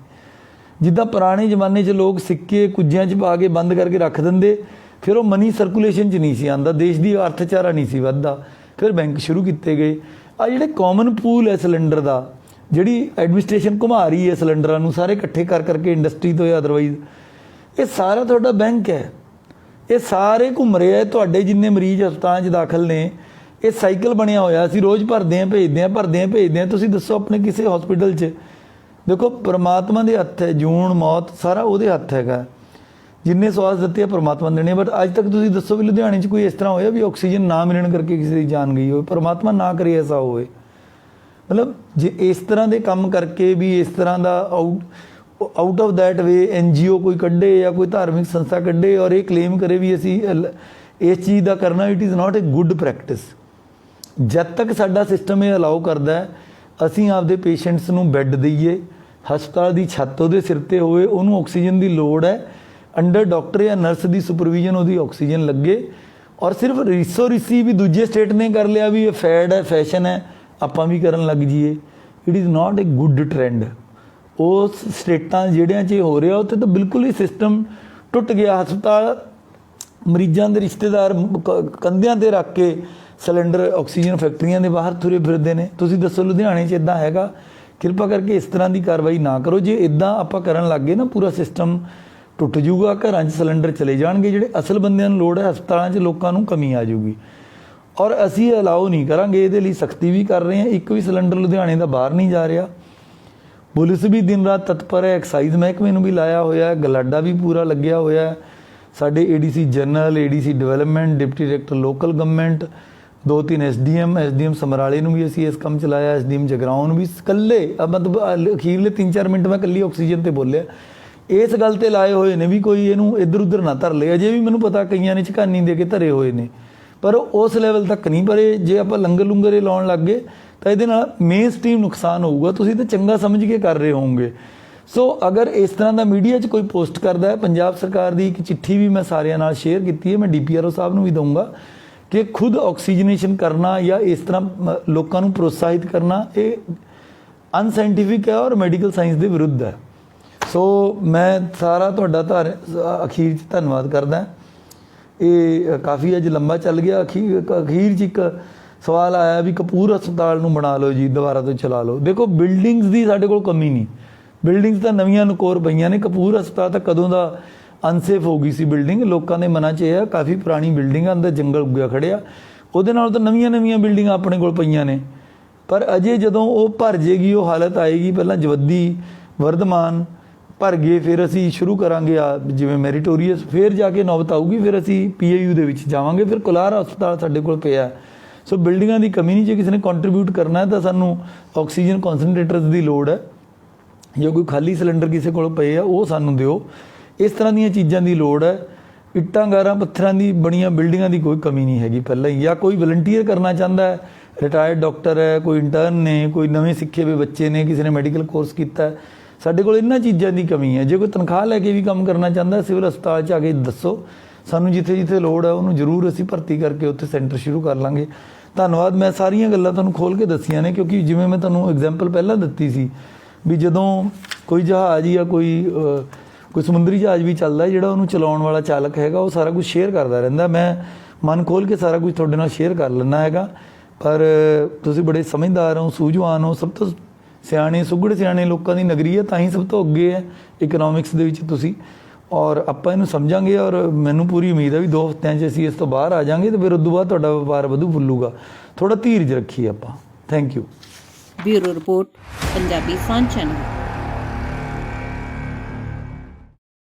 ਜਿੱਦਾਂ ਪੁਰਾਣੇ ਜ਼ਮਾਨੇ 'ਚ ਲੋਕ ਸਿੱਕੇ ਕੁੱਜਿਆਂ 'ਚ ਪਾ ਕੇ ਬੰਦ ਕਰਕੇ ਰੱਖ ਦਿੰਦੇ ਫਿਰ ਉਹ ਮਨੀ ਸਰਕੂਲੇਸ਼ਨ 'ਚ ਨਹੀਂ ਸੀ ਆਉਂਦਾ ਦੇਸ਼ ਦੀ ਅਰਥਚਾਰਾ ਨਹੀਂ ਸੀ ਵੱਧਦਾ ਫਿਰ ਬੈਂਕ ਸ਼ੁਰੂ ਕੀਤੇ ਗਏ। ਆ ਜਿਹੜੇ ਕਾਮਨ ਪੂਲ ਹੈ ਸਿਲੰਡਰ ਦਾ ਜਿਹੜੀ ਐਡਮਿਨਿਸਟ੍ਰੇਸ਼ਨ ਘੁਮਾ ਰਹੀ ਹੈ ਸਿਲੰਡਰਾਂ ਨੂੰ ਸਾਰੇ ਇਕੱਠੇ ਕਰ ਕਰਕੇ ਇੰਡਸਟਰੀ ਤੋਂ ਜਾਂ ਅਦਰਵਾਈਜ਼ ਇਹ ਸਾਰਾ ਤੁਹਾਡਾ ਬੈਂਕ ਹੈ। ਇਹ ਸਾਰੇ ਘੁੰਮ ਰਹੇ ਹੈ ਤੁਹਾਡੇ ਜਿੰਨੇ ਮਰੀਜ਼ ਹਸਪਤਾਲਾਂ 'ਚ ਦਾਖਲ ਨੇ ਇਹ ਸਾਈਕਲ ਬਣਿਆ ਹੋਇਆ ਅਸੀਂ ਰੋਜ਼ ਭਰਦੇ ਹਾਂ ਭੇਜਦੇ ਹਾਂ। ਤੁਸੀਂ ਦੱਸੋ ਆਪਣੇ ਕਿਸੇ ਹਸਪੀਟਲ 'ਚ ਦੇਖੋ ਪਰਮਾਤਮਾ ਦੇ ਹੱਥ ਹੈ ਜੂਨ ਮੌਤ ਸਾਰਾ ਉਹਦੇ ਹੱਥ ਹੈਗਾ ਜਿੰਨੇ ਸਵਾਸ ਦਿੱਤੇ ਆ ਪਰਮਾਤਮਾ ਨੇ ਦੇਣੇ। ਬਟ ਅੱਜ ਤੱਕ ਤੁਸੀਂ ਦੱਸੋ ਵੀ ਲੁਧਿਆਣੇ 'ਚ ਕੋਈ ਇਸ ਤਰ੍ਹਾਂ ਹੋਇਆ ਵੀ ਆਕਸੀਜਨ ਨਾ ਮਿਲਣ ਕਰਕੇ ਕਿਸੇ ਦੀ ਜਾਨ ਗਈ ਹੋਵੇ। ਪਰਮਾਤਮਾ ਨਾ ਕਰੇ ਐਸਾ ਹੋਵੇ। ਮਤਲਬ ਜੇ ਇਸ ਤਰ੍ਹਾਂ ਦੇ ਕੰਮ ਕਰਕੇ ਵੀ ਇਸ ਤਰ੍ਹਾਂ ਦਾ out of that way NGO ਕੋਈ ਕੱਢੇ ਜਾਂ ਕੋਈ ਧਾਰਮਿਕ ਸੰਸਥਾ ਕੱਢੇ ਔਰ ਇਹ ਕਲੇਮ ਕਰੇ ਵੀ ਅਸੀਂ ਇਸ ਚੀਜ਼ ਦਾ ਕਰਨਾ it is not A good practice. ਜਦ ਤੱਕ ਸਾਡਾ ਸਿਸਟਮ ਇਹ ਅਲਾਓ ਕਰਦਾ ਹੈ ਅਸੀਂ ਆਪਦੇ ਪੇਸ਼ੈਂਟਸ ਨੂੰ ਬੈੱਡ ਦਈਏ ਹਸਪਤਾਲ ਦੀ ਛੱਤ ਉਹਦੇ ਸਿਰ 'ਤੇ ਹੋਵੇ ਉਹਨੂੰ ਆਕਸੀਜਨ ਦੀ ਲੋੜ ਹੈ ਅੰਡਰ ਡਾਕਟਰ ਜਾਂ ਨਰਸ ਦੀ ਸੁਪਰਵਿਜ਼ਨ ਉਹਦੀ ਆਕਸੀਜਨ ਲੱਗੇ ਔਰ ਸਿਰਫ ਰੀਸੋ ਰੀਸੀ ਵੀ ਦੂਜੇ ਸਟੇਟ ਨੇ ਕਰ ਲਿਆ ਵੀ ਇਹ ਫੈਡ ਹੈ ਫੈਸ਼ਨ ਹੈ ਆਪਾਂ ਵੀ ਕਰਨ ਲੱਗ ਜਾਈਏ it is not A good trend. ਉਸ ਸਟੇਟਾਂ ਜਿਹੜਿਆਂ 'ਚ ਹੋ ਰਿਹਾ ਉੱਥੇ ਤਾਂ ਬਿਲਕੁਲ ਹੀ ਸਿਸਟਮ ਟੁੱਟ ਗਿਆ। ਹਸਪਤਾਲ ਮਰੀਜ਼ਾਂ ਦੇ ਰਿਸ਼ਤੇਦਾਰ ਕੰਧਿਆਂ 'ਤੇ ਰੱਖ ਕੇ ਸਿਲੰਡਰ ਆਕਸੀਜਨ ਫੈਕਟਰੀਆਂ ਦੇ ਬਾਹਰ ਤੁਰੇ ਫਿਰਦੇ ਨੇ। ਤੁਸੀਂ ਦੱਸੋ ਲੁਧਿਆਣੇ 'ਚ ਇੱਦਾਂ ਹੈਗਾ? ਕਿਰਪਾ ਕਰਕੇ ਇਸ ਤਰ੍ਹਾਂ ਦੀ ਕਾਰਵਾਈ ਨਾ ਕਰੋ। ਜੇ ਇੱਦਾਂ ਆਪਾਂ ਕਰਨ ਲੱਗ ਗਏ ਨਾ ਪੂਰਾ ਸਿਸਟਮ ਟੁੱਟ ਜੂਗਾ ਘਰਾਂ 'ਚ ਸਿਲੰਡਰ ਚਲੇ ਜਾਣਗੇ ਜਿਹੜੇ ਅਸਲ ਬੰਦਿਆਂ ਨੂੰ ਲੋੜ ਹੈ ਹਸਪਤਾਲਾਂ 'ਚ ਲੋਕਾਂ ਨੂੰ ਕਮੀ ਆ ਜਾਊਗੀ ਔਰ ਅਸੀਂ ਅਲਾਓ ਨਹੀਂ ਕਰਾਂਗੇ। ਇਹਦੇ ਲਈ ਸਖਤੀ ਵੀ ਕਰ ਰਹੇ ਹਾਂ। ਇੱਕ ਵੀ ਸਿਲੰਡਰ ਲੁਧਿਆਣੇ ਦਾ ਬਾਹਰ ਨਹੀਂ ਜਾ ਰਿਹਾ। ਪੁਲਿਸ ਵੀ ਦਿਨ ਰਾਤ ਤਤਪਰ ਹੈ ਐਕਸਾਈਜ਼ ਮਹਿਕਮੇ ਨੂੰ ਵੀ ਲਾਇਆ ਹੋਇਆ ਗਲਾਡਾ ਵੀ ਪੂਰਾ ਲੱਗਿਆ ਹੋਇਆ ਸਾਡੇ ADC general, ADC development, deputy director local government, 2-3 SDM ਸਮਰਾਲੇ ਨੂੰ ਵੀ ਅਸੀਂ ਇਸ ਕੰਮ ਚਲਾਇਆ, ਐਸਡੀਐਮ ਜਗਰਾਉਂ ਨੂੰ ਵੀ ਇਕੱਲੇ ਮਤਲਬ ਅਖੀਰਲੇ 3-4 ਮਿੰਟ ਮੈਂ ਇਕੱਲੀ ਆਕਸੀਜਨ ਤੇ ਬੋਲਿਆ। ਇਸ ਗੱਲ ਤੇ ਲਾਏ ਹੋਏ ਨੇ ਵੀ ਕੋਈ ਇਹਨੂੰ ਇੱਧਰ ਉੱਧਰ ਨਾ ਧਰ ਲਏ। ਅਜੇ ਵੀ ਮੈਨੂੰ ਪਤਾ ਕਈਆਂ ਨੇ ਝਕਾਨੀ ਦੇ ਕੇ ਧਰੇ ਹੋਏ ਨੇ, ਪਰ ਉਸ ਲੈਵਲ ਤੱਕ ਨਹੀਂ। ਪਰ ਜੇ ਆਪਾਂ ਲੰਗਰ ਲੁੰਗਰ ਇਹ ਲਾਉਣ ਲੱਗ ਗਏ ਤਾਂ ਇਹਦੇ ਨਾਲ ਮੇਨ ਸਟ੍ਰੀਮ ਨੁਕਸਾਨ ਹੋਊਗਾ। ਤੁਸੀਂ ਤਾਂ ਚੰਗਾ ਸਮਝ ਕੇ ਕਰ ਰਹੇ ਹੋਵੋਗੇ। ਸੋ ਅਗਰ ਇਸ ਤਰ੍ਹਾਂ ਦਾ ਮੀਡੀਆ 'ਚ ਕੋਈ ਪੋਸਟ ਕਰਦਾ ਹੈ, ਪੰਜਾਬ ਸਰਕਾਰ ਦੀ ਇੱਕ ਚਿੱਠੀ ਵੀ ਮੈਂ ਸਾਰਿਆਂ ਨਾਲ ਸ਼ੇਅਰ ਕੀਤੀ ਹੈ, ਮੈਂ ਡੀਪੀਆਰਓ ਸਾਹਿਬ ਨੂੰ ਵੀ ਦਊਂਗਾ ਕਿ ਖੁਦ ਆਕਸੀਜਨੇਸ਼ਨ ਕਰਨਾ ਜਾਂ ਇਸ ਤਰ੍ਹਾਂ ਲੋਕਾਂ ਨੂੰ ਪ੍ਰੋਤਸਾਹਿਤ ਕਰਨਾ ਇਹ ਅਨਸਾਇੰਟੀਫਿਕ ਹੈ ਔਰ ਮੈਡੀਕਲ ਸਾਇੰਸ ਦੇ ਵਿਰੁੱਧ ਹੈ। ਸੋ ਮੈਂ ਸਾਰਾ ਤੁਹਾਡਾ ਅਖੀਰ 'ਚ ਧੰਨਵਾਦ ਕਰਦਾ। ਇਹ ਕਾਫੀ ਅੱਜ ਲੰਬਾ ਚੱਲ ਗਿਆ। ਅਖੀਰ 'ਚ ਇੱਕ ਸਵਾਲ ਆਇਆ ਵੀ ਕਪੂਰ ਹਸਪਤਾਲ ਨੂੰ ਬਣਾ ਲਓ ਜੀ, ਦੁਬਾਰਾ ਤੋਂ ਚਲਾ ਲਓ। ਦੇਖੋ ਬਿਲਡਿੰਗਸ ਦੀ ਸਾਡੇ ਕੋਲ ਕਮੀ ਨਹੀਂ, ਬਿਲਡਿੰਗਸ ਤਾਂ ਨਵੀਆਂ ਨਕੋਰ ਪਈਆਂ ਨੇ। ਕਪੂਰ ਹਸਪਤਾਲ ਤਾਂ ਕਦੋਂ ਦਾ ਅਨਸੇਫ ਹੋ ਗਈ ਸੀ ਬਿਲਡਿੰਗ, ਲੋਕਾਂ ਦੇ ਮਨਾਂ 'ਚ ਇਹ ਆ ਕਾਫੀ ਪੁਰਾਣੀ ਬਿਲਡਿੰਗ ਆ, ਅੰਦਰ ਜੰਗਲ ਉੱਗਿਆ ਖੜਿਆ। ਉਹਦੇ ਨਾਲ ਤਾਂ ਨਵੀਆਂ ਬਿਲਡਿੰਗਾਂ ਆਪਣੇ ਕੋਲ ਪਈਆਂ ਨੇ। ਪਰ ਅਜੇ ਜਦੋਂ ਉਹ ਭਰ ਜੇਗੀ, ਉਹ ਹਾਲਤ ਆਏਗੀ, ਪਹਿਲਾਂ ਜਵੱਦੀ, ਵਰਧਮਾਨ ਭਰ ਗਏ, ਫਿਰ ਅਸੀਂ ਸ਼ੁਰੂ ਕਰਾਂਗੇ ਜਿਵੇਂ ਮੈਰੀਟੋਰੀਅਸ, ਫਿਰ ਜਾ ਕੇ ਨੌਬਤ ਆਊਗੀ, ਫਿਰ ਅਸੀਂ ਪੀਏਯੂ ਦੇ ਵਿੱਚ ਜਾਵਾਂਗੇ। ਫਿਰ ਕੁਲਾਰ ਹਸਪਤਾਲ ਸਾਡੇ ਕੋਲ ਪਿਆ। ਸੋ ਬਿਲਡਿੰਗਾਂ ਦੀ ਕਮੀ ਨਹੀਂ। ਜੇ ਕਿਸੇ ਨੇ ਕੰਟਰੀਬਿਊਟ ਕਰਨਾ ਹੈ ਤਾਂ ਸਾਨੂੰ ਆਕਸੀਜਨ ਕਨਸਨਟ੍ਰੇਟਰਸ ਦੀ ਲੋੜ ਹੈ। ਜੋ ਕੋਈ ਖਾਲੀ ਸਿਲੰਡਰ ਕਿਸੇ ਕੋਲ ਪਏ ਆ ਉਹ ਸਾਨੂੰ ਦਿਓ। ਇਸ ਤਰ੍ਹਾਂ ਦੀਆਂ ਚੀਜ਼ਾਂ ਦੀ ਲੋੜ ਹੈ। ਇੱਟਾਂ ਗਾਰਾਂ ਪੱਥਰਾਂ ਦੀ ਬਣੀਆਂ ਬਿਲਡਿੰਗਾਂ ਦੀ ਕੋਈ ਕਮੀ ਨਹੀਂ ਹੈਗੀ ਪਹਿਲਾਂ ਹੀ। ਜਾਂ ਕੋਈ ਵਲੰਟੀਅਰ ਕਰਨਾ ਚਾਹੁੰਦਾ ਹੈ, ਰਿਟਾਇਰਡ ਡਾਕਟਰ ਹੈ, ਕੋਈ ਇੰਟਰਨ ਨੇ, ਕੋਈ ਨਵੇਂ ਸਿੱਖੇ ਹੋਏ ਬੱਚੇ ਨੇ, ਕਿਸੇ ਨੇ ਮੈਡੀਕਲ ਕੋਰਸ ਕੀਤਾ, ਸਾਡੇ ਕੋਲ ਇਹਨਾਂ ਚੀਜ਼ਾਂ ਦੀ ਕਮੀ ਹੈ। ਜੇ ਕੋਈ ਤਨਖਾਹ ਲੈ ਕੇ ਵੀ ਕੰਮ ਕਰਨਾ ਚਾਹੁੰਦਾ, ਸਿਵਲ ਹਸਪਤਾਲ 'ਚ ਆ ਕੇ ਦੱਸੋ ਸਾਨੂੰ, ਜਿੱਥੇ ਜਿੱਥੇ ਲੋੜ ਹੈ ਉਹਨੂੰ ਜ਼ਰੂਰ ਅਸੀਂ ਭਰਤੀ ਕਰਕੇ ਉੱਥੇ ਸੈਂਟਰ ਸ਼ੁਰੂ ਕਰ ਲਾਂਗੇ। ਧੰਨਵਾਦ। ਮੈਂ ਸਾਰੀਆਂ ਗੱਲਾਂ ਤੁਹਾਨੂੰ ਖੋਲ੍ਹ ਕੇ ਦੱਸੀਆਂ ਨੇ ਕਿਉਂਕਿ ਜਿਵੇਂ ਮੈਂ ਤੁਹਾਨੂੰ ਐਗਜ਼ਾਮਪਲ ਪਹਿਲਾਂ ਦਿੱਤੀ ਸੀ ਵੀ ਜਦੋਂ ਕੋਈ ਜਹਾਜ਼ ਜਾਂ ਕੋਈ ਸਮੁੰਦਰੀ ਜਹਾਜ਼ ਵੀ ਚੱਲਦਾ, ਜਿਹੜਾ ਉਹਨੂੰ ਚਲਾਉਣ ਵਾਲਾ ਚਾਲਕ ਹੈਗਾ ਉਹ ਸਾਰਾ ਕੁਝ ਸ਼ੇਅਰ ਕਰਦਾ ਰਹਿੰਦਾ। ਮੈਂ ਮਨ ਖੋਲ੍ਹ ਕੇ ਸਾਰਾ ਕੁਝ ਤੁਹਾਡੇ ਨਾਲ ਸ਼ੇਅਰ ਕਰ ਲੈਂਦਾ ਹੈਗਾ। ਪਰ ਤੁਸੀਂ ਬੜੇ ਸਮਝਦਾਰ ਹੋ, ਸੂਝਵਾਨ ਹੋ, ਸਭ ਤੋਂ ਸਿਆਣੇ ਸੁਘੜ ਸਿਆਣੇ ਲੋਕਾਂ ਦੀ ਨਗਰੀ ਹੈ, ਤਾਂ ਹੀ ਸਭ ਤੋਂ ਅੱਗੇ ਹੈ ਇਕਨੋਮਿਕਸ ਦੇ ਵਿੱਚ ਤੁਸੀਂ। ਔਰ ਆਪਾਂ ਇਹਨੂੰ ਸਮਝਾਂਗੇ ਔਰ ਮੈਨੂੰ ਪੂਰੀ ਉਮੀਦ ਹੈ ਵੀ 2 ਹਫ਼ਤਿਆਂ 'ਚ ਅਸੀਂ ਇਸ ਤੋਂ ਬਾਹਰ ਆ ਜਾਵਾਂਗੇ ਅਤੇ ਫਿਰ ਉਦੋਂ ਬਾਅਦ ਤੁਹਾਡਾ ਵਪਾਰ ਵਧੂ ਫੁੱਲੂਗਾ। ਥੋੜ੍ਹਾ ਧੀਰਜ ਰੱਖੀਏ ਆਪਾਂ। Thank you. Bureau report, Punjabi ਸਾਂਝ ਚੈਨਲ।